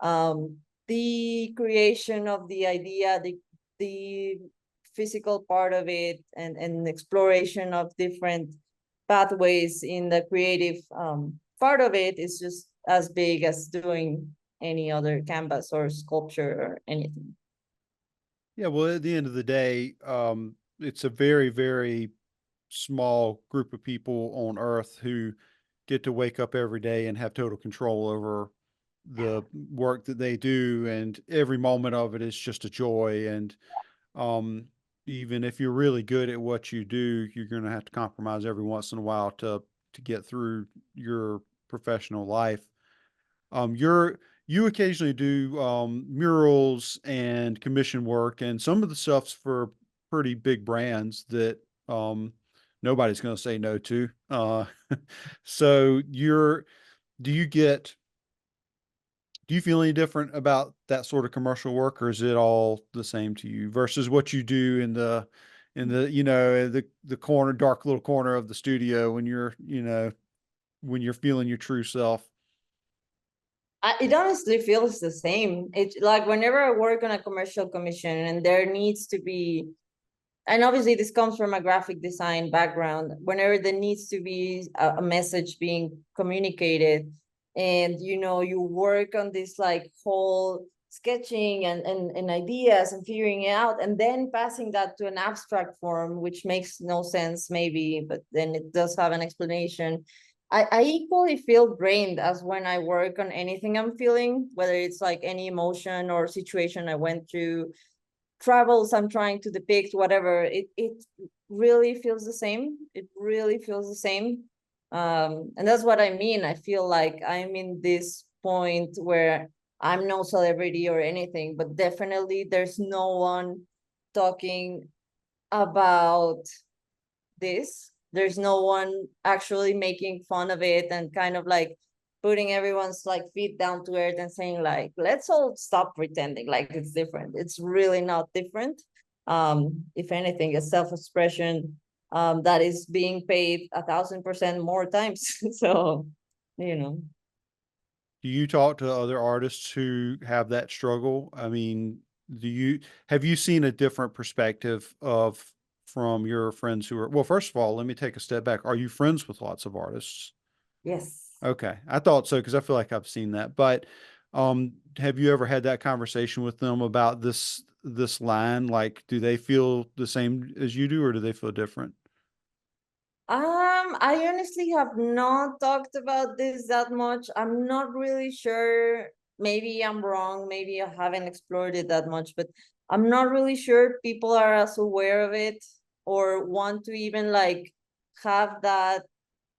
Speaker 1: um the creation of the idea, the physical part of it, and exploration of different pathways in the creative part of it is just as big as doing any other canvas or sculpture or anything.
Speaker 2: Yeah, well, at the end of the day, it's a very, very small group of people on Earth who get to wake up every day and have total control over the work that they do, and every moment of it is just a joy. And um, even if you're really good at what you do, you're going to have to compromise every once in a while to get through your professional life. You occasionally do murals and commission work, and some of the stuff's for pretty big brands that um, nobody's going to say no to. So do you get do you feel any different about that sort of commercial work, or is it all the same to you versus what you do in the the corner, dark little corner of the studio when you're when you're feeling your true self?
Speaker 1: It honestly feels the same. It's like whenever I work on a commercial commission and there needs to be, and obviously this comes from a graphic design background, whenever there needs to be a message being communicated, and you work on this like whole sketching and ideas and figuring it out, and then passing that to an abstract form, which makes no sense maybe, but then it does have an explanation. I equally feel drained as when I work on anything I'm feeling, whether it's like any emotion or situation I went through, travels I'm trying to depict, whatever. It really feels the same. It really feels the same. And that's what I mean. I feel like I'm in this point where I'm no celebrity or anything, but definitely there's no one talking about this. There's no one actually making fun of it and kind of like putting everyone's like feet down to earth and saying like, let's all stop pretending like it's different. It's really not different. If anything, a self-expression that is being paid 1,000% more times. So, you know.
Speaker 2: Do you talk to other artists who have that struggle? I mean, do you have you seen a different perspective of from your friends who are, well, first of all, let me take a step back. Are you friends with lots of artists?
Speaker 1: Yes.
Speaker 2: Okay. I thought so because I feel like I've seen that. But have you ever had that conversation with them about this line? Like, do they feel the same as you do, or do they feel different?
Speaker 1: I honestly have not talked about this that much. I'm not really sure. Maybe I'm wrong. Maybe I haven't explored it that much, but I'm not really sure people are as aware of it or want to even like have that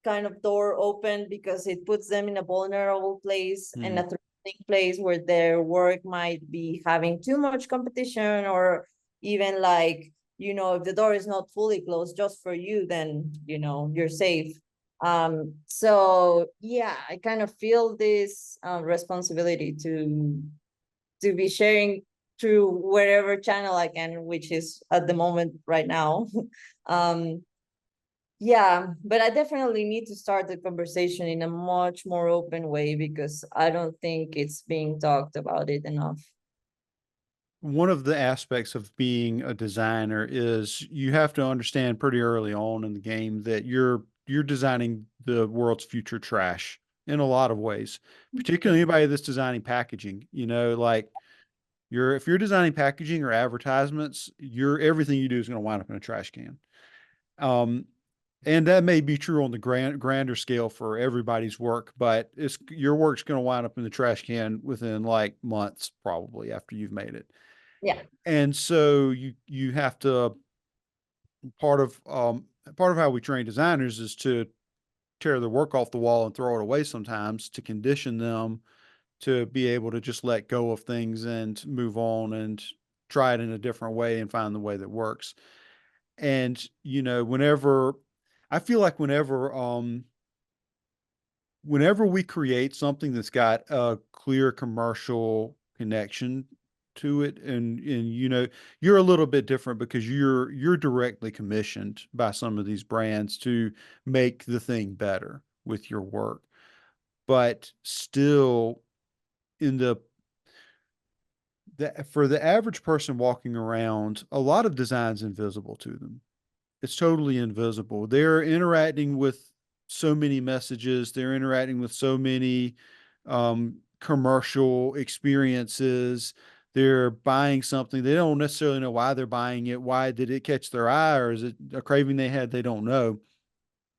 Speaker 1: kind of door open, because it puts them in a vulnerable place and
Speaker 2: Hmm.
Speaker 1: a threatening place where their work might be having too much competition, or even like, if the door is not fully closed just for you, then you're safe. So yeah, I kind of feel this responsibility to be sharing through wherever channel I can, which is at the moment right now. um yeah, but I definitely need to start the conversation in a much more open way, because I don't think it's being talked about it enough.
Speaker 2: One of the aspects of being a designer is you have to understand pretty early on in the game that you're designing the world's future trash in a lot of ways, particularly anybody that's designing packaging. Like if you're designing packaging or advertisements, everything you do is going to wind up in a trash can. Um, and that may be true on the grander scale for everybody's work, but your work's going to wind up in the trash can within like months, probably after you've made it.
Speaker 1: Yeah.
Speaker 2: And so you have to part of part of how we train designers is to tear the work off the wall and throw it away sometimes to condition them to be able to just let go of things and move on and try it in a different way and find the way that works. And whenever I feel like whenever we create something that's got a clear commercial connection to it, and you're a little bit different because you're directly commissioned by some of these brands to make the thing better with your work, but still in the for the average person walking around, a lot of design's invisible to them. It's totally invisible. They're interacting with so many messages. They're interacting with so many commercial experiences. They're buying something. They don't necessarily know why they're buying it. Why did it catch their eye, or is it a craving they had? They don't know.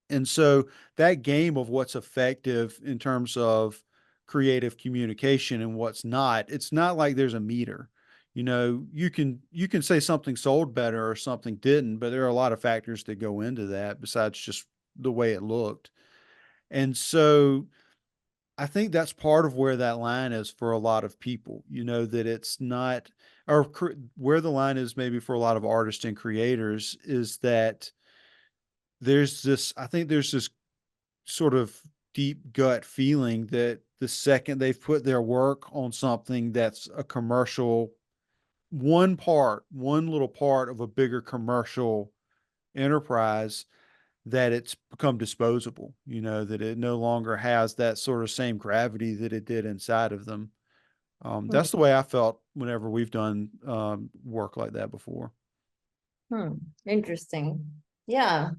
Speaker 2: And so that game of what's effective in terms of creative communication and what's not. It's not like there's a meter. You can say something sold better or something didn't, but there are a lot of factors that go into that besides just the way it looked. And so I think that's part of where that line is for a lot of people, that it's not, or where the line is maybe for a lot of artists and creators is that I think there's this sort of deep gut feeling that the second they've put their work on something that's a commercial, one little part of a bigger commercial enterprise, that it's become disposable, that it no longer has that sort of same gravity that it did inside of them. That's the way I felt whenever we've done work like that before.
Speaker 1: Interesting. Yeah,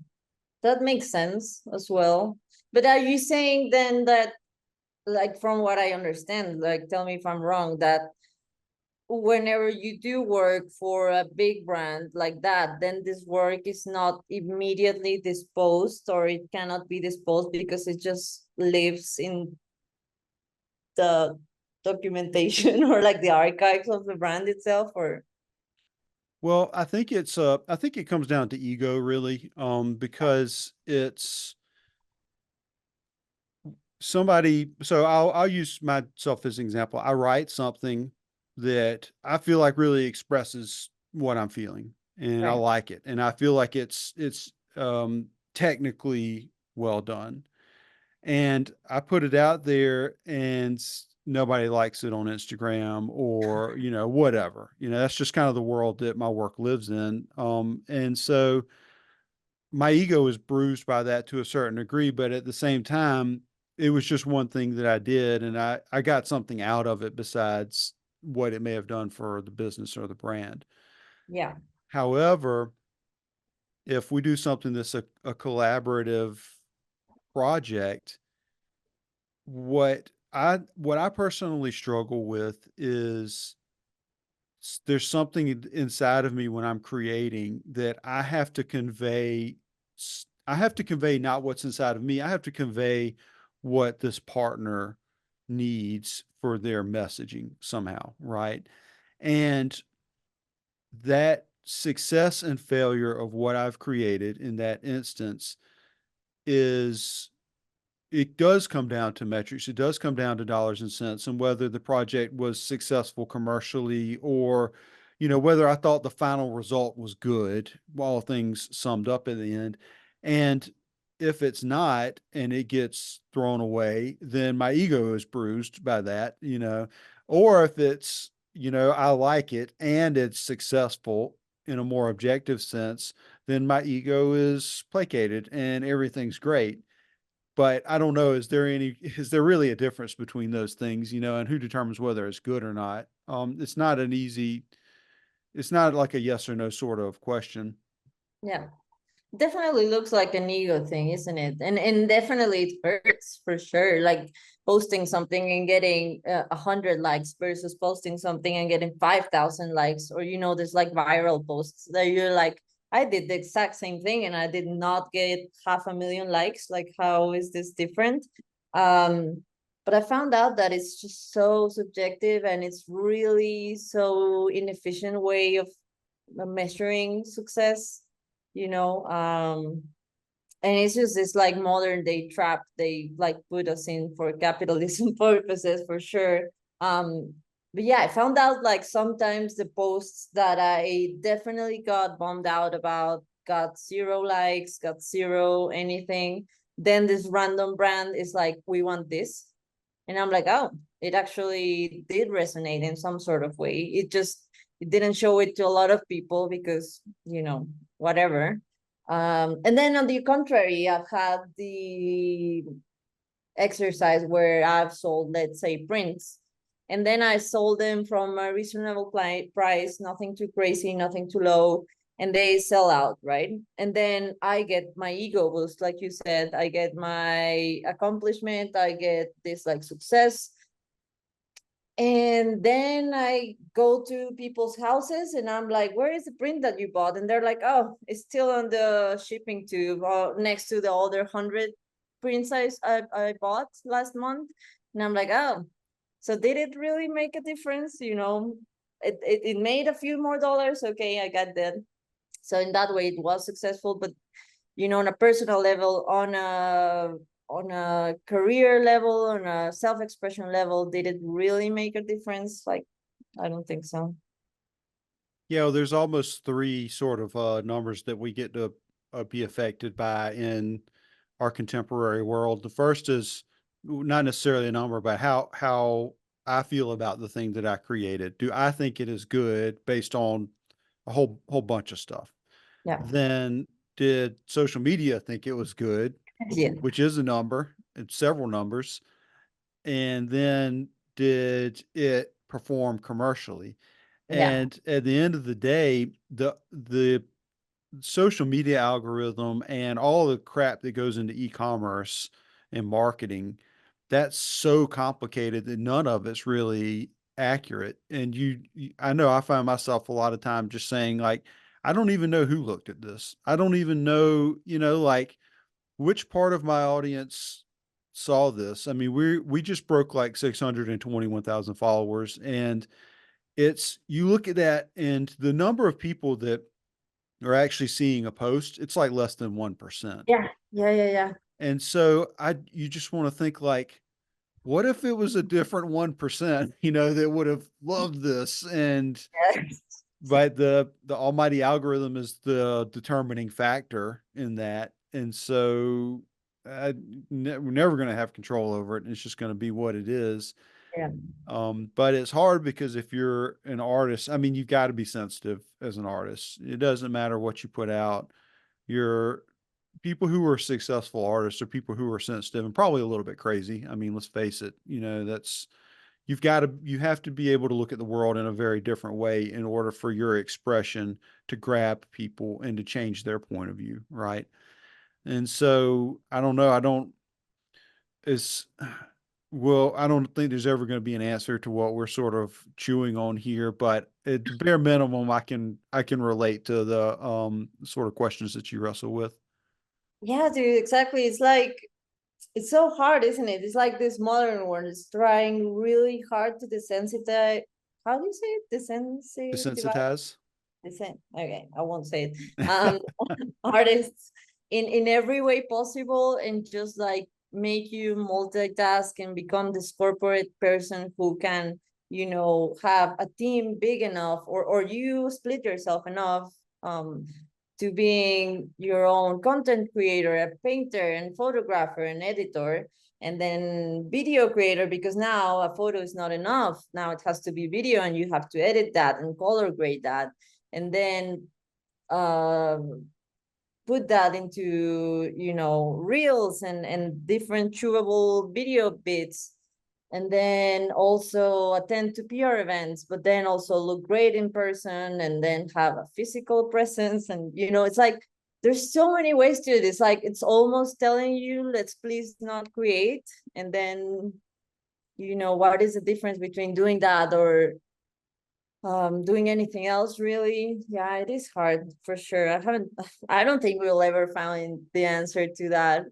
Speaker 1: that makes sense as well. But are you saying then that, like, from what I understand, like, tell me if I'm wrong, that whenever you do work for a big brand like that, then this work is not immediately disposed, or it cannot be disposed because it just lives in the documentation or like the archives of the brand itself, or
Speaker 2: Well, I think it comes down to ego really, because it's somebody. So I'll use myself as an example. I write something that I feel like really expresses what I'm feeling, and I
Speaker 1: right?
Speaker 2: like it, and I feel like it's technically well done, and I put it out there, and nobody likes it on Instagram or whatever. That's just kind of the world that my work lives in. And so my ego is bruised by that to a certain degree, but at the same time, it was just one thing that I did, and I got something out of it besides what it may have done for the business or the brand.
Speaker 1: Yeah.
Speaker 2: However, if we do something that's a collaborative project, what I personally struggle with is there's something inside of me when I'm creating that I have to convey. I have to convey not what's inside of me. I have to convey what this partner needs for their messaging somehow, right? And that success and failure of what I've created in that instance is it does come down to metrics. It does come down to dollars and cents and whether the project was successful commercially or, whether I thought the final result was good, all things summed up in the end. And if it's not and it gets thrown away, then my ego is bruised by that. Or if it's, I like it and it's successful in a more objective sense, then my ego is placated and everything's great. But I don't know, is there really a difference between those things, and who determines whether it's good or not? It's not like a yes or no sort of question.
Speaker 1: Yeah, definitely looks like an ego thing, isn't it? And definitely it hurts for sure. Like posting something and getting 100 likes versus posting something and getting 5,000 likes, or there's like viral posts that you're like, I did the exact same thing and I did not get 500,000 likes. Like, how is this different? But I found out that it's just so subjective, and it's really so inefficient way of measuring success, you know um and it's just this like modern day trap they like put us in for capitalism purposes, for sure. But yeah, I found out like sometimes the posts that I definitely got bummed out about got 0 likes, got zero anything. Then this random brand is like, we want this, and I'm like, oh, it actually did resonate in some sort of way. It didn't show it to a lot of people because, whatever. And then on the contrary, I've had the exercise where I've sold, let's say, prints, and then I sold them from a reasonable price, nothing too crazy, nothing too low, and they sell out, right? And then I get my ego boost, like you said, I get my accomplishment, I get this like success. And then I go to people's houses and I'm like, where is the print that you bought? And they're like, oh, it's still on the shipping tube next to the other 100 prints I bought last month. And I'm like, oh, so did it really make a difference? It made a few more dollars. Okay, I got that. So in that way, it was successful. But on a personal level, on a career level, on a self-expression level, did it really make a difference? Like, I don't think so.
Speaker 2: Yeah, well, there's almost three sort of numbers that we get to be affected by in our contemporary world. The first is not necessarily a number, but how I feel about the thing that I created. Do I think it is good based on a whole bunch of stuff?
Speaker 1: Yeah.
Speaker 2: Then did social media think it was good,
Speaker 1: Yeah.
Speaker 2: which is a number, it's several numbers, and then did it perform commercially?
Speaker 1: Yeah.
Speaker 2: And at the end of the day, the social media algorithm and all the crap that goes into e-commerce and marketing, that's so complicated that none of it's really accurate. And I know I find myself a lot of time just saying like, I don't even know who looked at this. I don't even know, like which part of my audience saw this. I mean, we just broke like 621,000 followers, and you look at that and the number of people that are actually seeing a post, it's like less than 1%.
Speaker 1: Yeah. Yeah. Yeah. Yeah.
Speaker 2: And so you just want to think like, what if it was a different 1%, that would have loved this? And,
Speaker 1: Yeah.
Speaker 2: but the almighty algorithm is the determining factor in that. And so we're never going to have control over it. It's just going to be what it is.
Speaker 1: Yeah.
Speaker 2: But it's hard because if you're an artist, I mean, you've got to be sensitive as an artist. It doesn't matter what you put out. You're People who are successful artists are people who are sensitive and probably a little bit crazy. I mean, let's face it, you have to be able to look at the world in a very different way in order for your expression to grab people and to change their point of view, right? And so I don't know. I don't it's Well, I don't think there's ever going to be an answer to what we're sort of chewing on here, but at the bare minimum, I can relate to the sort of questions that you wrestle with.
Speaker 1: Yeah, dude, exactly. It's like it's so hard, isn't it? It's like this modern world is trying really hard to desensitize. How do you say it? Desensitize.
Speaker 2: Desensitize.
Speaker 1: Okay, I won't say it. Artists in every way possible, and just like make you multitask and become this corporate person who can have a team big enough, or you split yourself enough to being your own content creator, a painter and photographer and editor, and then video creator, because now a photo is not enough. Now it has to be video, and you have to edit that and color grade that, and then put that into reels and different chewable video bits, and then also attend to PR events, but then also look great in person, and then have a physical presence. And it's like there's so many ways to it. It's like it's almost telling you, let's please not create. And then what is the difference between doing that or doing anything else, really? Yeah, it is hard for sure. I don't think we'll ever find the answer to that.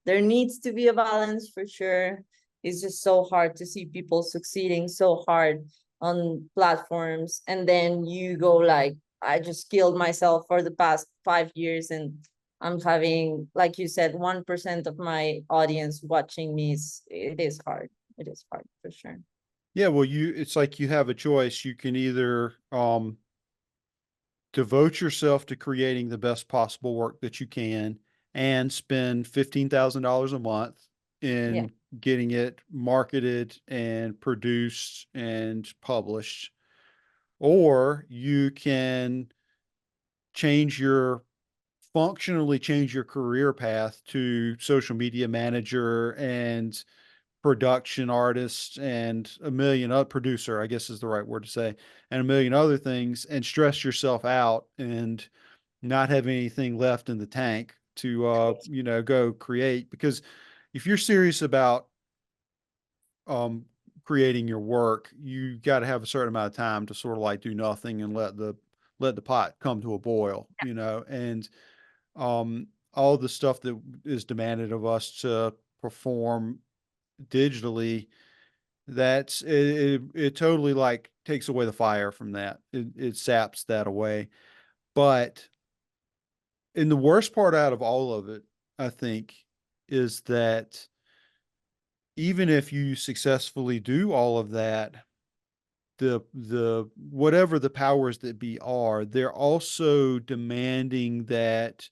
Speaker 1: There needs to be a balance for sure. It's just so hard to see people succeeding so hard on platforms, and then you go like, I just killed myself for the past 5 years, and I'm having, like you said, 1% of my audience watching me. It is hard. It is hard for sure.
Speaker 2: Yeah, well, it's like you have a choice. You can either devote yourself to creating the best possible work that you can and spend $15,000 a month
Speaker 1: Yeah.
Speaker 2: in getting it marketed and produced and published, or you can change your functionally change your career path to social media manager and production artist and a million other producer, I guess is the right word to say, and a million other things, and stress yourself out and not have anything left in the tank to go create. Because if you're serious about um creating your work, you got to have a certain amount of time to sort of like do nothing and let the pot come to a boil, and all the stuff that is demanded of us to perform digitally, it totally like takes away the fire from that. It saps that away. But and the worst part out of all of it, I think, is that even if you successfully do all of that, the whatever the powers that be are, they're also demanding that,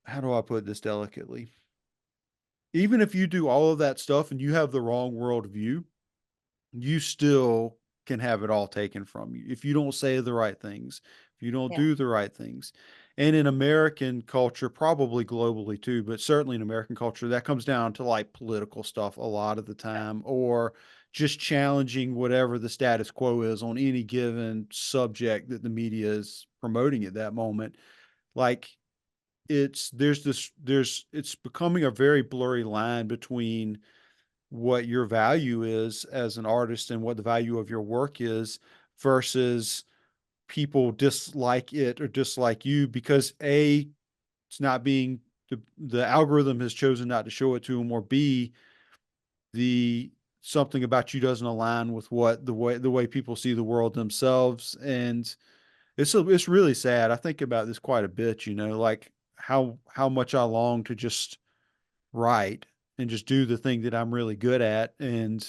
Speaker 2: how do I put this delicately? Even if you do all of that stuff and you have the wrong worldview, you still can have it all taken from you if you don't say the right things, if you don't
Speaker 1: Yeah,
Speaker 2: do the right things. And in American culture, probably globally too, but certainly in American culture, that comes down to like political stuff a lot of the time, or just challenging whatever the status quo is on any given subject that the media is promoting at that moment. Like it's becoming a very blurry line between what your value is as an artist and what the value of your work is versus people dislike it or dislike you because A, it's not being the algorithm has chosen not to show it to them, or B, the something about you doesn't align with what the way people see the world themselves. And it's really sad. I think about this quite a bit, like how much I long to just write and just do the thing that I'm really good at. And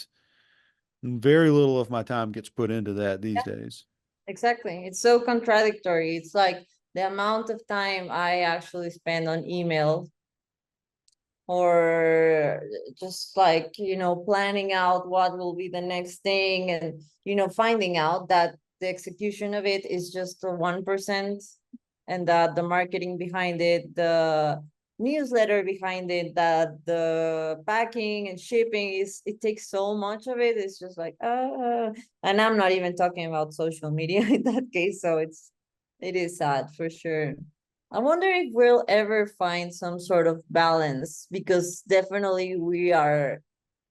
Speaker 2: very little of my time gets put into that these days.
Speaker 1: exactly. It's so contradictory. It's like the amount of time I actually spend on email, or just like, planning out what will be the next thing, and finding out that the execution of it is just the 1%, and that the marketing behind it, the newsletter behind it, that the packing and shipping, it takes so much of it. It's just like, and I'm not even talking about social media in that case. So it is sad for sure. I wonder if we'll ever find some sort of balance, because definitely we are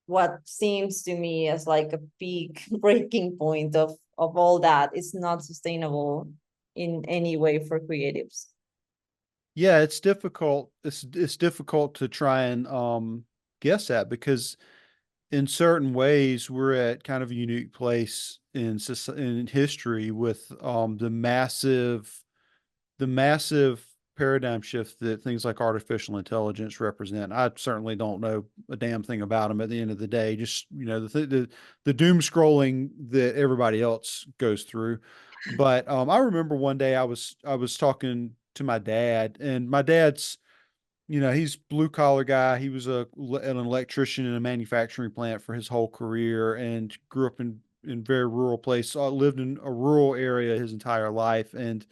Speaker 1: what seems to me as like a peak breaking point of all that. It's not sustainable in any way for creatives.
Speaker 2: Yeah, it's difficult. It's difficult to try and guess at because in certain ways we're at kind of a unique place in history with the massive paradigm shift that things like artificial intelligence represent. I certainly don't know a damn thing about them at the end of the day. Just the doom scrolling that everybody else goes through. But I remember one day I was talking to my dad, and my dad's he's blue collar guy. He was an electrician in a manufacturing plant for his whole career, and grew up in very rural place. Lived in a rural area his entire life, and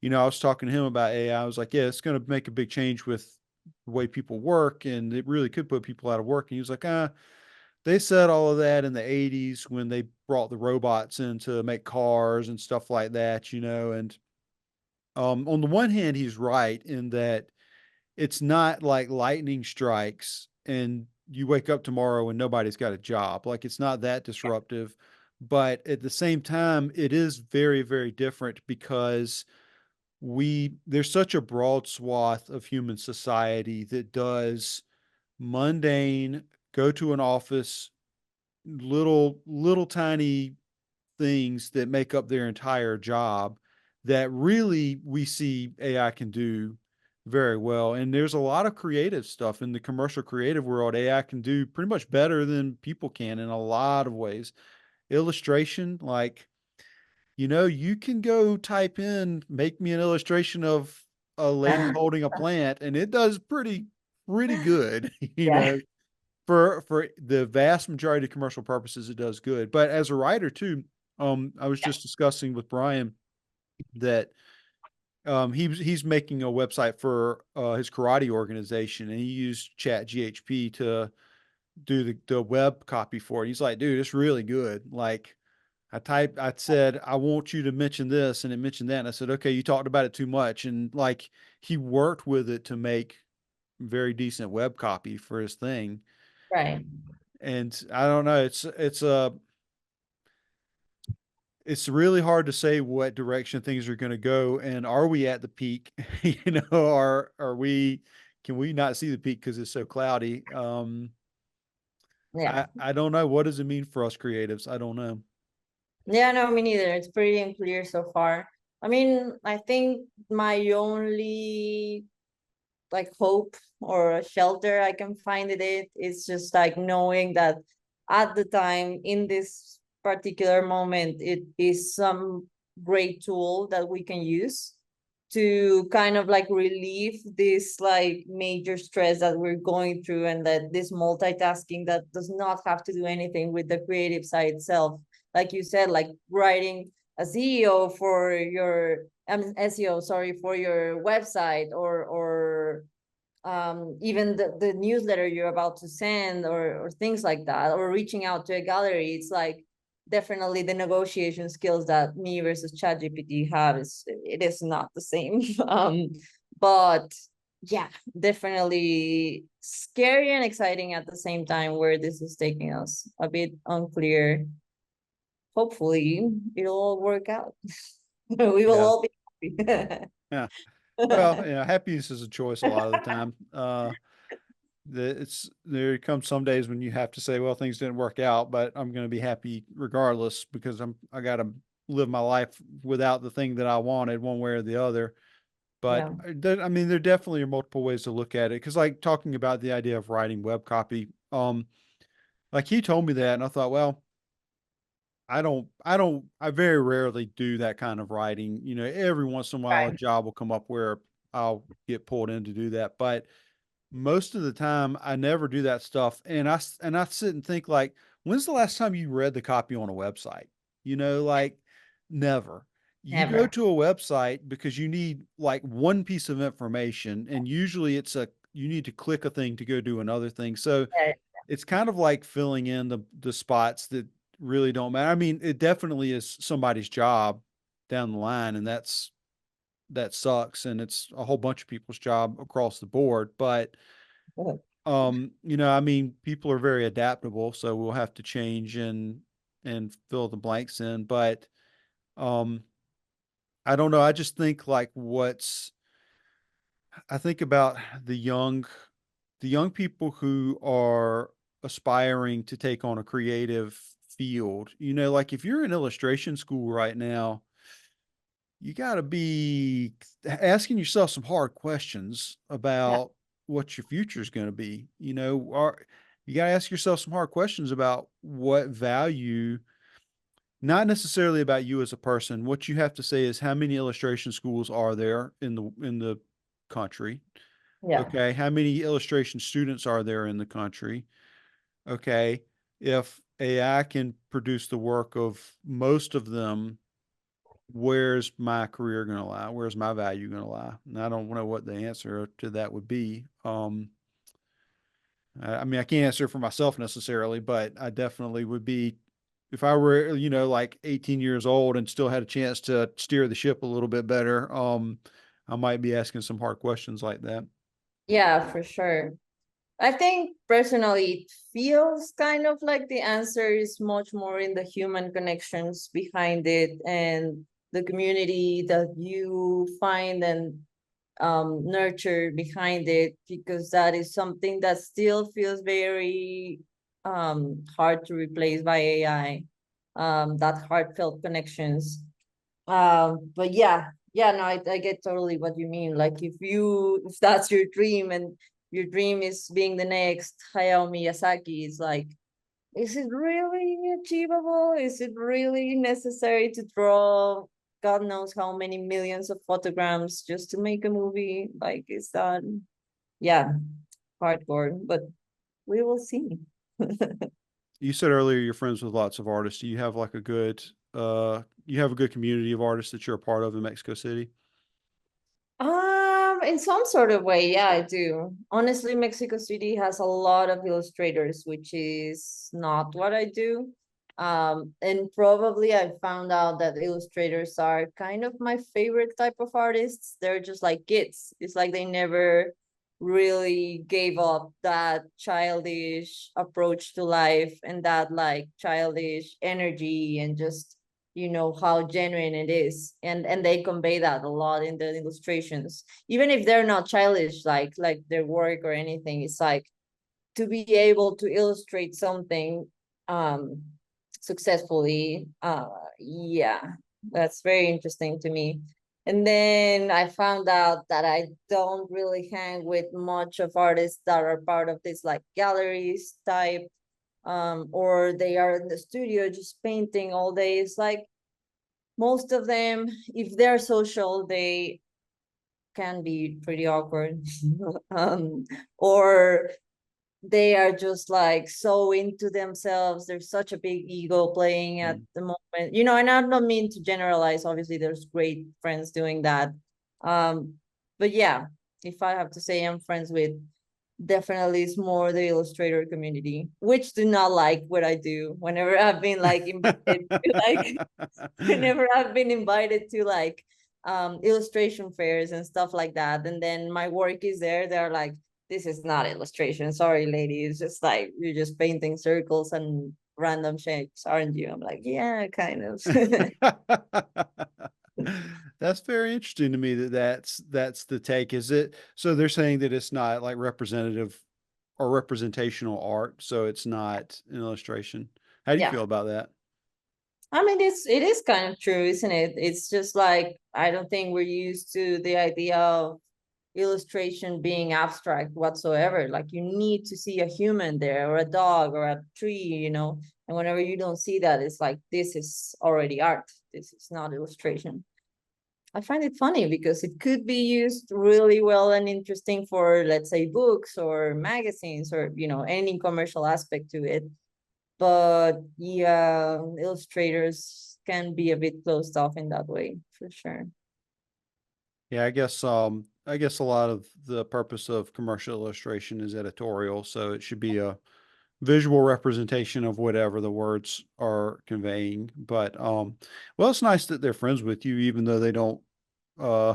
Speaker 2: I was talking to him about AI. I was like, yeah, it's going to make a big change with the way people work, and it really could put people out of work. And he was like, they said all of that in the 80s when they brought the robots in to make cars and stuff like that, and on the one hand, he's right in that it's not like lightning strikes and you wake up tomorrow and nobody's got a job. Like it's not that disruptive. But at the same time, it is very, very different because there's such a broad swath of human society that does mundane, go to an office, little tiny things that make up their entire job that really we see AI can do very well. And there's a lot of creative stuff in the commercial creative world. AI can do pretty much better than people can in a lot of ways. Illustration, like, you can go type in, make me an illustration of a lady holding a plant, and it does pretty good,
Speaker 1: Yeah,
Speaker 2: for the vast majority of commercial purposes, it does good. But as a writer too, I was just discussing with Brian that he's making a website for his karate organization, and he used Chat GHP to do the web copy for it. He's like, dude, it's really good. Like I said, I want you to mention this, and it mentioned that. And I said, okay, you talked about it too much. And like he worked with it to make very decent web copy for his thing.
Speaker 1: right.
Speaker 2: And I don't know, it's really hard to say what direction things are going to go. And are we at the peak? Are we, can we not see the peak because it's so cloudy?
Speaker 1: Yeah.
Speaker 2: I don't know. What does it mean for us creatives? I don't know.
Speaker 1: Yeah, no, me neither. It's pretty unclear so far. I mean, I think my only like hope or shelter I can find in it is just like knowing that at the time in this particular moment it is some great tool that we can use to kind of like relieve this like major stress that we're going through, and that this multitasking that does not have to do anything with the creative side itself, like you said, like writing a CEO for your SEO, sorry, for your website, or even the newsletter you're about to send, or things like that, or reaching out to a gallery. It's like definitely the negotiation skills that me versus ChatGPT have is, it is not the same. But yeah, definitely scary and exciting at the same time where this is taking us. A bit unclear. Hopefully it'll all work out. We will
Speaker 2: Yeah.
Speaker 1: all be happy.
Speaker 2: Yeah. Well, yeah, happiness is a choice a lot of the time. There comes some days when you have to say, well, things didn't work out, but I'm going to be happy regardless because I got to live my life without the thing that I wanted one way or the other. But
Speaker 1: Yeah,
Speaker 2: I mean, there definitely are multiple ways to look at it. Cause like talking about the idea of writing web copy, like he told me that and I thought, well, I very rarely do that kind of writing. You know, every once in a while a
Speaker 1: right.
Speaker 2: job will come up where I'll get pulled in to do that. But most of the time I never do that stuff. And I sit and think like, when's the last time you read the copy on a website? You know, like never. You go
Speaker 1: Never.
Speaker 2: to a website because you need like one piece of information, and usually you need to click a thing to go do another thing. So
Speaker 1: Yeah,
Speaker 2: it's kind of like filling in the spots that really don't matter. I mean, it definitely is somebody's job down the line, and that sucks, and it's a whole bunch of people's job across the board. But
Speaker 1: yeah.
Speaker 2: I mean, people are very adaptable, so we'll have to change and fill the blanks in. But um, I don't know. I just think like I think about the young people who are aspiring to take on a creative field. You know, like if you're in illustration school right now, you got to be asking yourself some hard questions
Speaker 1: Yeah.
Speaker 2: about what your future is going to be. You got to ask yourself some hard questions about what value, not necessarily about you as a person. What you have to say is how many illustration schools are there in the country?
Speaker 1: Yeah.
Speaker 2: Okay, how many illustration students are there in the country? Okay, if AI can produce the work of most of them, where's my career going to lie? Where's my value going to lie? And I don't know what the answer to that would be. I mean, I can't answer for myself necessarily, but I definitely would be if I were, like 18 years old and still had a chance to steer the ship a little bit better. I might be asking some hard questions like that.
Speaker 1: Yeah, for sure. I think personally it feels kind of like the answer is much more in the human connections behind it, and the community that you find and nurture behind it, because that is something that still feels very hard to replace by AI. That heartfelt connections. But yeah, yeah, no, I get totally what you mean. Like if that's your dream, and your dream is being the next Hayao Miyazaki, it's like, is it really achievable? Is it really necessary to draw God knows how many millions of photograms just to make a movie? Like, is that, yeah, hardcore, but we will see.
Speaker 2: You said earlier you're friends with lots of artists. Do you have like you have a good community of artists that you're a part of in Mexico City?
Speaker 1: In some sort of way, yeah, I do. Honestly, Mexico City has a lot of illustrators, which is not what I do. And probably I found out that illustrators are kind of my favorite type of artists. They're just like kids. It's like they never really gave up that childish approach to life and that like childish energy, and just how genuine it is, and they convey that a lot in the illustrations, even if they're not childish like their work or anything. It's like to be able to illustrate something successfully. Yeah, that's very interesting to me. And then I found out that I don't really hang with much of artists that are part of this like galleries type, or they are in the studio just painting all day. It's like most of them, if they're social, they can be pretty awkward. um, or they are just like so into themselves. There's such a big ego playing at
Speaker 2: Mm.
Speaker 1: the moment, you know, and I don't mean to generalize. Obviously, there's great friends doing that. Um, but yeah, if I have to say, I'm friends with definitely it's more the illustrator community, which do not like what I do. Whenever I've been like invited to like whenever I've been invited to like illustration fairs and stuff like that, and then my work is there, they're like, this is not illustration. Sorry, lady. It's just like you're just painting circles and random shapes, aren't you? I'm like, yeah, kind of.
Speaker 2: That's very interesting to me that that's the take. Is it so they're saying that it's not like representative or representational art, so it's not an illustration. How do you
Speaker 1: Yeah.
Speaker 2: feel about that?
Speaker 1: I mean, it is kind of true, isn't it? It's just like I don't think we're used to the idea of illustration being abstract whatsoever. Like you need to see a human there or a dog or a tree, you know. And whenever you don't see that, it's like this is already art. This is not illustration. I find it funny because it could be used really well and interesting for, let's say, books or magazines or, you know, any commercial aspect to it. But yeah, illustrators can be a bit closed off in that way, for sure.
Speaker 2: Yeah, I guess a lot of the purpose of commercial illustration is editorial, so it should be a visual representation of whatever the words are conveying. But well, it's nice that they're friends with you, even though uh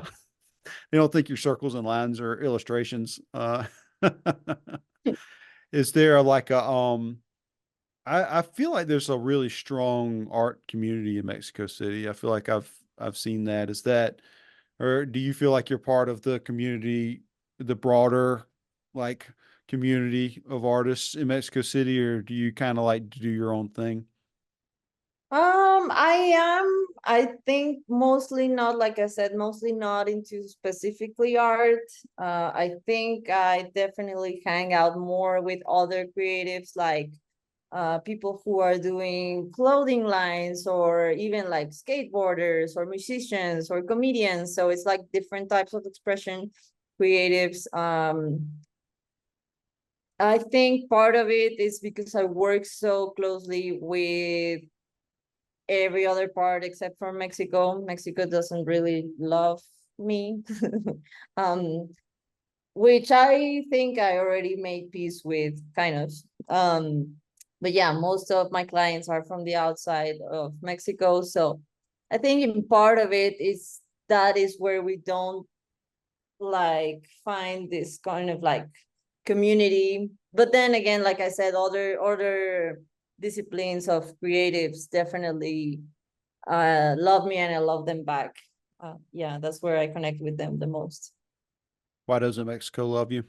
Speaker 2: they don't think your circles and lines are illustrations. Is there like a I feel like there's a really strong art community in Mexico City. I feel like I've seen that. Is that or do you feel like you're part of the community, the broader like community of artists in Mexico City, or do you kind of like to do your own thing?
Speaker 1: I am, I think mostly not, like I said, mostly not into specifically art. I think I definitely hang out more with other creatives, like people who are doing clothing lines or even like skateboarders or musicians or comedians. So it's like different types of expression creatives. I think part of it is because I work so closely with every other part except for Mexico. Mexico doesn't really love me. um, which I think I already made peace with, kind of. But yeah, most of my clients are from the outside of Mexico. So I think in part of it is that is where we don't like find this kind of like community. But then again, like I said, other disciplines of creatives definitely love me and I love them back. Yeah, that's where I connect with them the most.
Speaker 2: Why doesn't Mexico love you?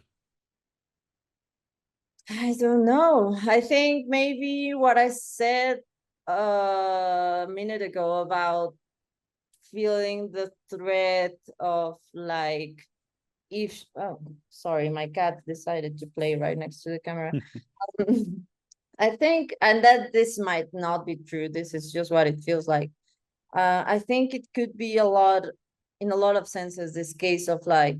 Speaker 1: I don't know. I think maybe what I said a minute ago about feeling the threat of like if oh sorry, my cat decided to play right next to the camera. I think, and that this might not be true. This is just what it feels like. I think it could be a lot, in a lot of senses, this case of like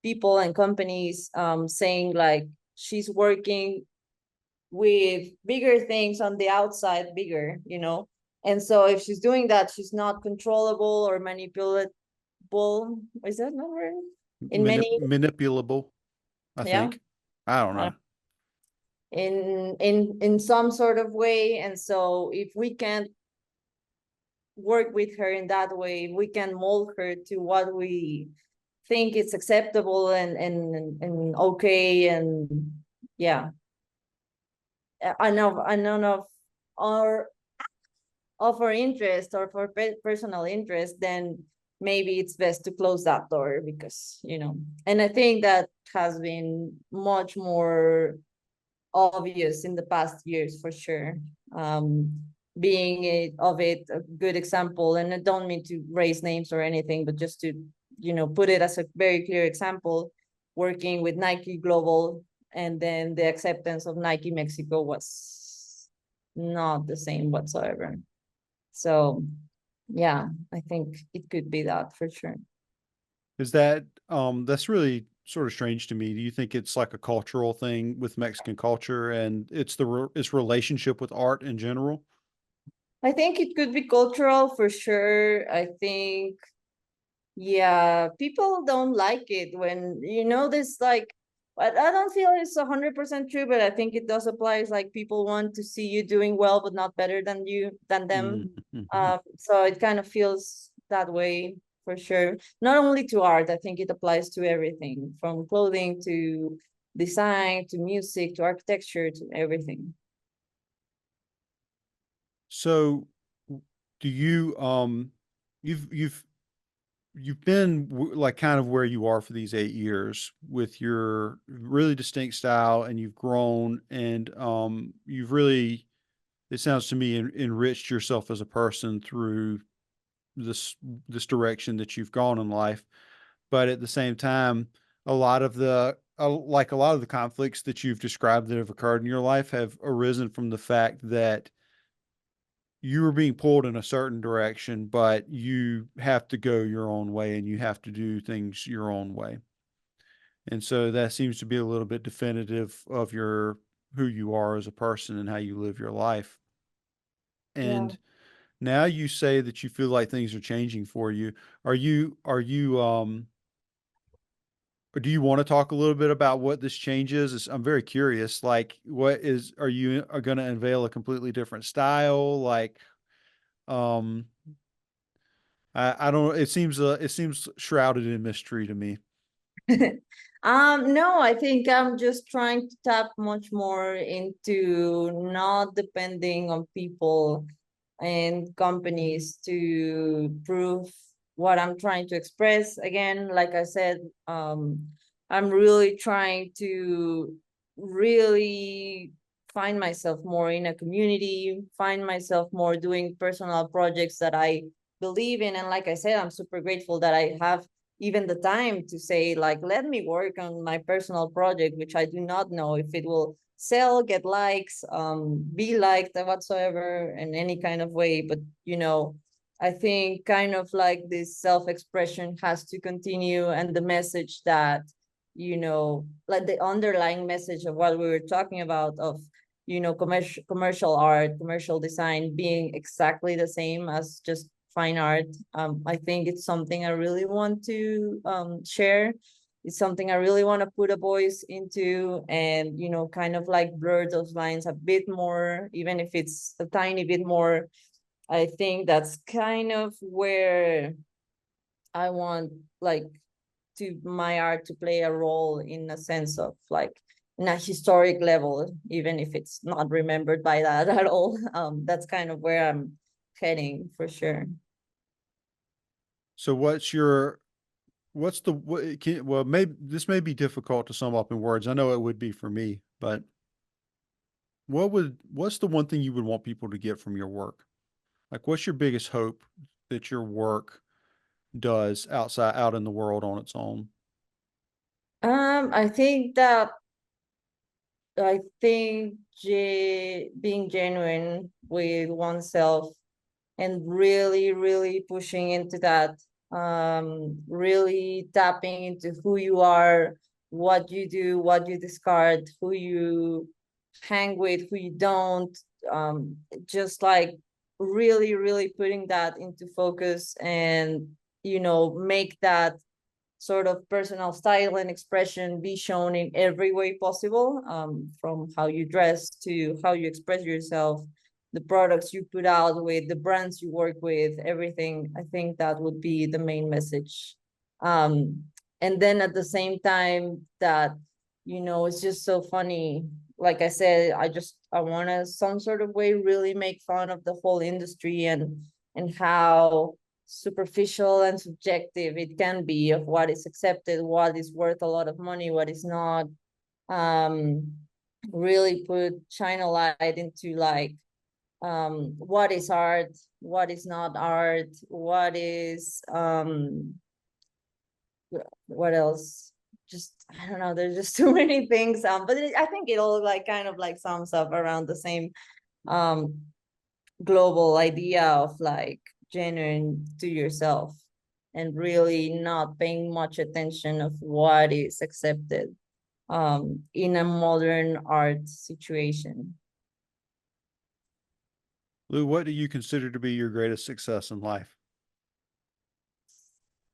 Speaker 1: people and companies saying like she's working with bigger things on the outside, bigger, you know. And so if she's doing that, she's not controllable or manipulable. Is that not right? In many,
Speaker 2: Manipulable, I
Speaker 1: yeah,
Speaker 2: think. I don't
Speaker 1: uh,
Speaker 2: know.
Speaker 1: in some sort of way. And so if we can't work with her in that way, we can mold her to what we think is acceptable and okay. And yeah, I know, I none of our of our interest or for personal interest, then maybe it's best to close that door because, you know, and I think that has been much more obvious in the past years for sure. Being a good example, and I don't mean to raise names or anything, but just to, put it as a very clear example, working with Nike Global, and then the acceptance of Nike Mexico was not the same whatsoever. So yeah, I think it could be that for sure.
Speaker 2: Is that that's really sort of strange to me. Do you think it's like a cultural thing with Mexican culture and its relationship with art in general?
Speaker 1: I think it could be cultural for sure. I think, yeah, people don't like it when, this like, but I don't feel it's 100% true, but I think it does apply. It's like people want to see you doing well, but not better than them.
Speaker 2: Mm-hmm.
Speaker 1: So it kind of feels that way for sure. Not only to art, I think it applies to everything from clothing to design to music to architecture to everything.
Speaker 2: So do you you've been like kind of where you are for these 8 years with your really distinct style, and you've grown, and you've really, it sounds to me, enriched yourself as a person through this direction that you've gone in life. But at the same time, a lot of the like a lot of the conflicts that you've described that have occurred in your life have arisen from the fact that you were being pulled in a certain direction, but you have to go your own way and you have to do things your own way. And so that seems to be a little bit definitive of your who you are as a person and how you live your life.
Speaker 1: Yeah.
Speaker 2: And now you say that you feel like things are changing for you. Are you or do you want to talk a little bit about what this change is? I'm very curious. Like, are you are going to unveil a completely different style? Like, um, I don't. It seems shrouded in mystery to me.
Speaker 1: No, I think I'm just trying to tap much more into not depending on people and companies to prove what I'm trying to express. Again, like I said, I'm really trying to really find myself more in a community, find myself more doing personal projects that I believe in. And like I said, I'm super grateful that I have even the time to say, like, let me work on my personal project, which I do not know if it will sell, get likes, be liked whatsoever in any kind of way. But I think kind of like this self-expression has to continue, and the message that, like the underlying message of what we were talking about of, commercial art, commercial design being exactly the same as just fine art. I think it's something I really want to share. It's something I really want to put a voice into, and kind of like blur those lines a bit more, even if it's a tiny bit more. I think that's kind of where I want, like, to my art to play a role in a sense of like in a historic level, even if it's not remembered by that at all. That's kind of where I'm heading for sure.
Speaker 2: So well, maybe this may be difficult to sum up in words. I know it would be for me, but what's the one thing you would want people to get from your work? Like, what's your biggest hope that your work does out in the world on its own?
Speaker 1: I think that being genuine with oneself and really, really pushing into that, really tapping into who you are, what you do, what you discard, who you hang with, who you don't, just like really, really putting that into focus, and make that sort of personal style and expression be shown in every way possible, from how you dress to how you express yourself, the products you put out with, the brands you work with, everything. I think that would be the main message. Um, and then at the same time that, it's just so funny. Like I said, I want to some sort of way really make fun of the whole industry, and how superficial and subjective it can be of what is accepted, what is worth a lot of money, what is not. Um, really shine a light into like what is art, what is not art, what is what else, just I don't know, there's just too many things, but I think it all like kind of like sums up around the same um global idea of like genuine to yourself and really not paying much attention of what is accepted in a modern art situation.
Speaker 2: Lou, what do you consider to be your greatest success in life?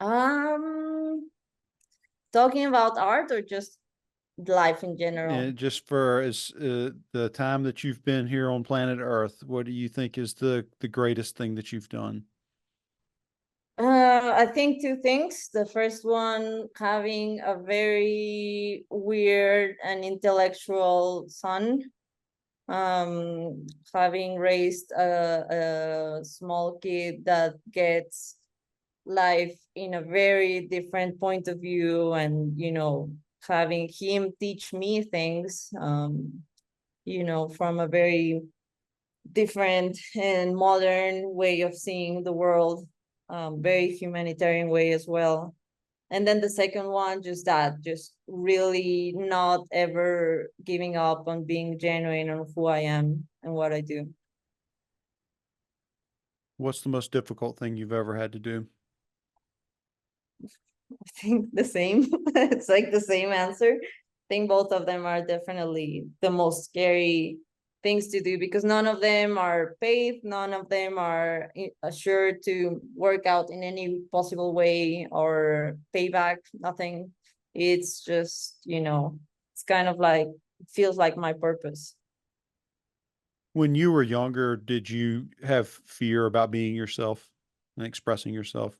Speaker 1: um Talking about art or just life in general?
Speaker 2: And just for as the time that you've been here on planet Earth, what do you think is the greatest thing that you've done?
Speaker 1: I think two things. The first one, having a very weird and intellectual son, having raised a small kid that gets life in a very different point of view, and having him teach me things, from a very different and modern way of seeing the world, very humanitarian way as well. And then the second one, just that, just really not ever giving up on being genuine on who I am and what I do.
Speaker 2: What's the most difficult thing you've ever had to do?
Speaker 1: I think the same. It's like the same answer. I think both of them are definitely the most scary things to do because none of them are paid, none of them are assured to work out in any possible way or payback, nothing. It's just, it's kind of like, it feels like my purpose.
Speaker 2: When you were younger, did you have fear about being yourself and expressing yourself?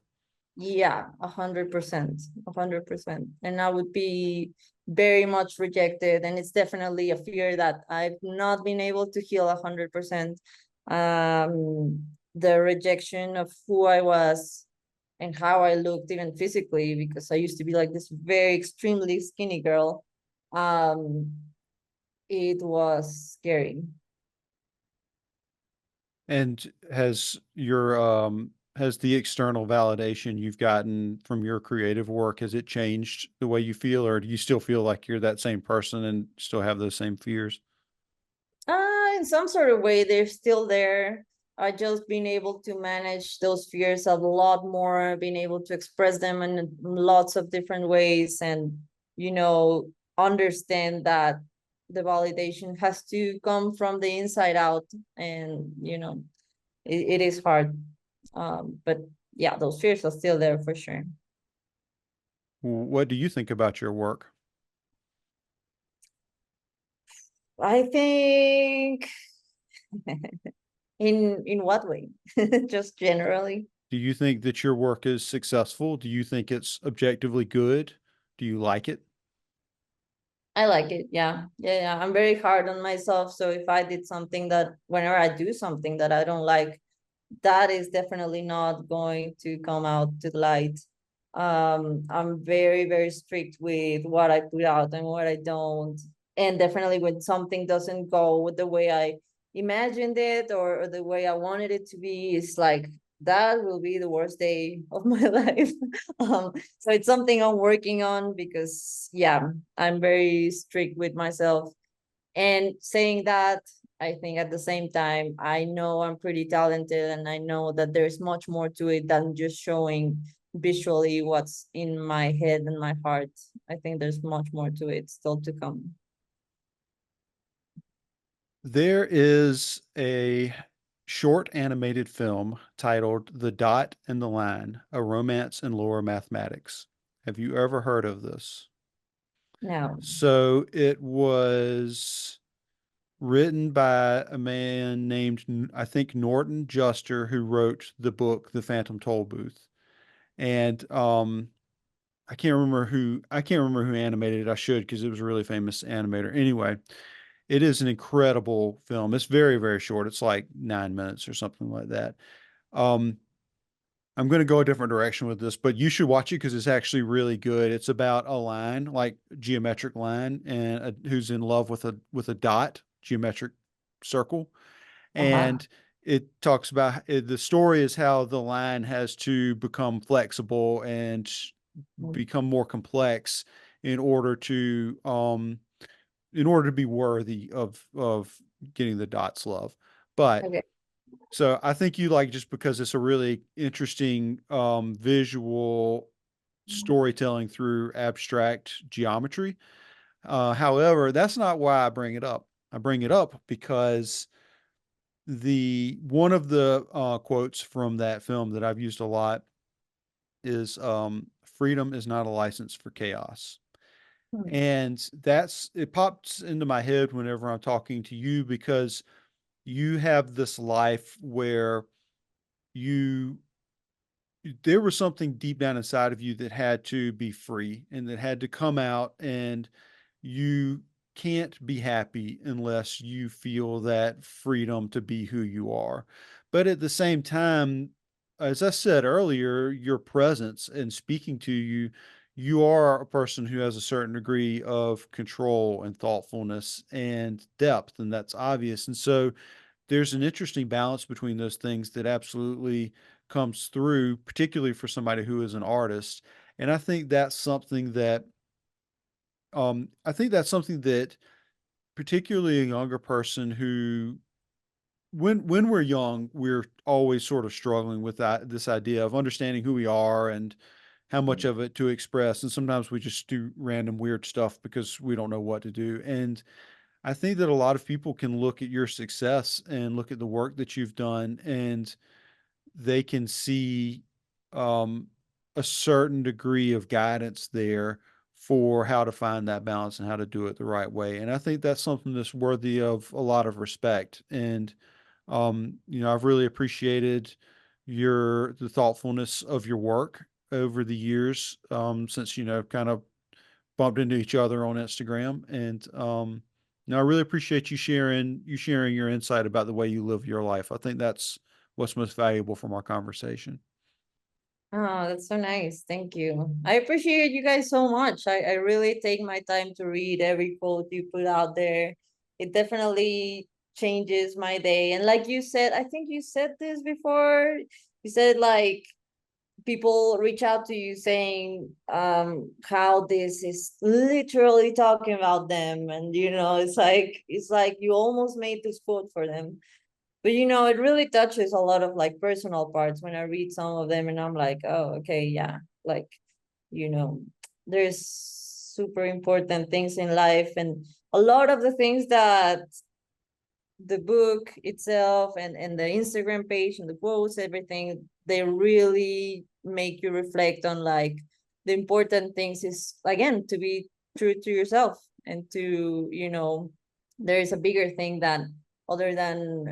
Speaker 1: Yeah, 100%, 100%. And I would be very much rejected. And it's definitely a fear that I've not been able to heal 100%. The rejection of who I was and how I looked, even physically, because I used to be like this very extremely skinny girl. Um, it was scary.
Speaker 2: And has the external validation you've gotten from your creative work, has it changed the way you feel, or do you still feel like you're that same person and still have those same fears?
Speaker 1: In some sort of way, they're still there. I just been able to manage those fears a lot more, being able to express them in lots of different ways, and understand that the validation has to come from the inside out, and it is hard. But yeah, those fears are still there for sure.
Speaker 2: What do you think about your work?
Speaker 1: I think in what way? Just generally.
Speaker 2: Do you think that your work is successful? Do you think it's objectively good? Do you like it?
Speaker 1: I like it. Yeah. Yeah. Yeah. I'm very hard on myself. So if I did something that whenever I do something that I don't like, that is definitely not going to come out to the light. I'm very, very strict with what I put out and what I don't. And definitely when something doesn't go with the way I imagined it or the way I wanted it to be, it's like that will be the worst day of my life. So it's something I'm working on because yeah, I'm very strict with myself. And saying that, I think at the same time, I know I'm pretty talented and I know that there's much more to it than just showing visually what's in my head and my heart. I think there's much more to it still to come.
Speaker 2: There is a short animated film titled The Dot and the Line, A Romance in Lower Mathematics. Have you ever heard of this?
Speaker 1: Now,
Speaker 2: So it was written by a man named, I think, Norton Juster, who wrote the book The Phantom Toll Booth. And I can't remember who animated it. I should because it was a really famous animator. Anyway, it is an incredible film. It's very, very short. It's like 9 minutes or something like that. Um, I'm going to go a different direction with this, but you should watch it because it's actually really good. It's about a line, like geometric line, and who's in love with a dot, geometric circle,
Speaker 1: Uh-huh.
Speaker 2: and it talks about the story is how the line has to become flexible and
Speaker 1: Mm.
Speaker 2: become more complex in order to um in order to be worthy of getting the dot's love. But
Speaker 1: Okay.
Speaker 2: so I think you like just because it's a really interesting visual storytelling through abstract geometry. However, that's not why I bring it up. I bring it up because the one of the quotes from that film that I've used a lot is freedom is not a license for chaos.
Speaker 1: Hmm.
Speaker 2: And that's it pops into my head whenever I'm talking to you because you have this life where you there was something deep down inside of you that had to be free and that had to come out, and you can't be happy unless you feel that freedom to be who you are. But at the same time, as I said earlier, your presence and speaking to you, you are a person who has a certain degree of control and thoughtfulness and depth, and that's obvious. And so there's an interesting balance between those things that absolutely comes through, particularly for somebody who is an artist. And I think that's something that particularly a younger person who when we're young, we're always sort of struggling with this idea of understanding who we are and how much of it to express. And sometimes we just do random weird stuff because we don't know what to do. And I think that a lot of people can look at your success and look at the work that you've done, and they can see um, a certain degree of guidance there for how to find that balance and how to do it the right way. And I think that's something that's worthy of a lot of respect. And I've really appreciated the thoughtfulness of your work over the years since kind of bumped into each other on Instagram. And I really appreciate you sharing your insight about the way you live your life. I think that's what's most valuable from our conversation.
Speaker 1: Oh, that's so nice. Thank you. I appreciate you guys so much. I really take my time to read every quote you put out there. It definitely changes my day. And like you said, I think you said this before. You said like people reach out to you saying how this is literally talking about them. And it's like you almost made this quote for them. But it really touches a lot of like personal parts when I read some of them, and I'm like, oh, okay, yeah, like, you know, there's super important things in life, and a lot of the things that the book itself and the Instagram page and the quotes, everything, they really make you reflect on like the important things is again to be true to yourself and to, there is a bigger thing than other than,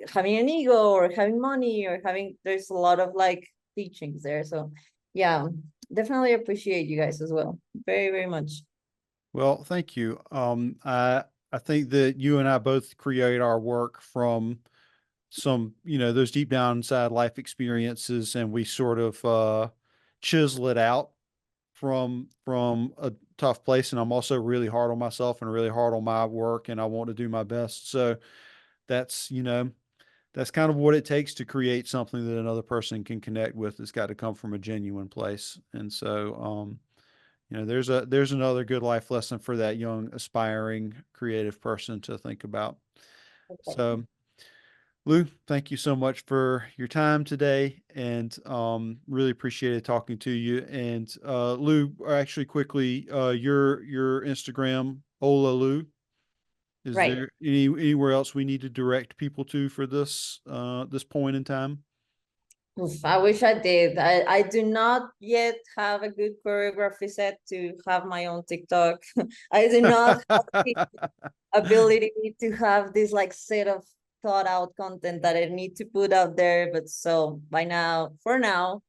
Speaker 1: having an ego or having money or having, there's a lot of like teachings there. So yeah, definitely appreciate you guys as well. Very, very much.
Speaker 2: Well, thank you. I think that you and I both create our work from those deep down inside life experiences, and we sort of chisel it out from a tough place. And I'm also really hard on myself and really hard on my work, and I want to do my best. So that's, that's kind of what it takes to create something that another person can connect with. It's got to come from a genuine place. And so, there's another good life lesson for that young, aspiring, creative person to think about.
Speaker 1: Okay.
Speaker 2: So, Lou, thank you so much for your time today, and really appreciated talking to you. And Lou, actually, quickly, your Instagram, Ola Lou. Is
Speaker 1: Right.
Speaker 2: there anywhere else we need to direct people to for this point in time?
Speaker 1: Oof, I wish I did. I do not yet have a good choreography set to have my own TikTok. I do not have the ability to have this like set of thought out content that I need to put out there. But so by now, for now,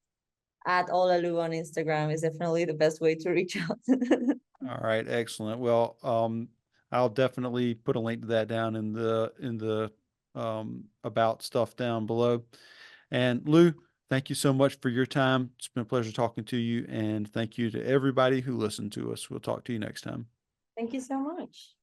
Speaker 1: at Olalu on Instagram is definitely the best way to reach out.
Speaker 2: All right, excellent. Well, I'll definitely put a link to that down in the about stuff down below. And Lou, Thank you so much for your time. It's been a pleasure talking to you, and thank you to everybody who listened to us. We'll talk to you next time.
Speaker 1: Thank you so much.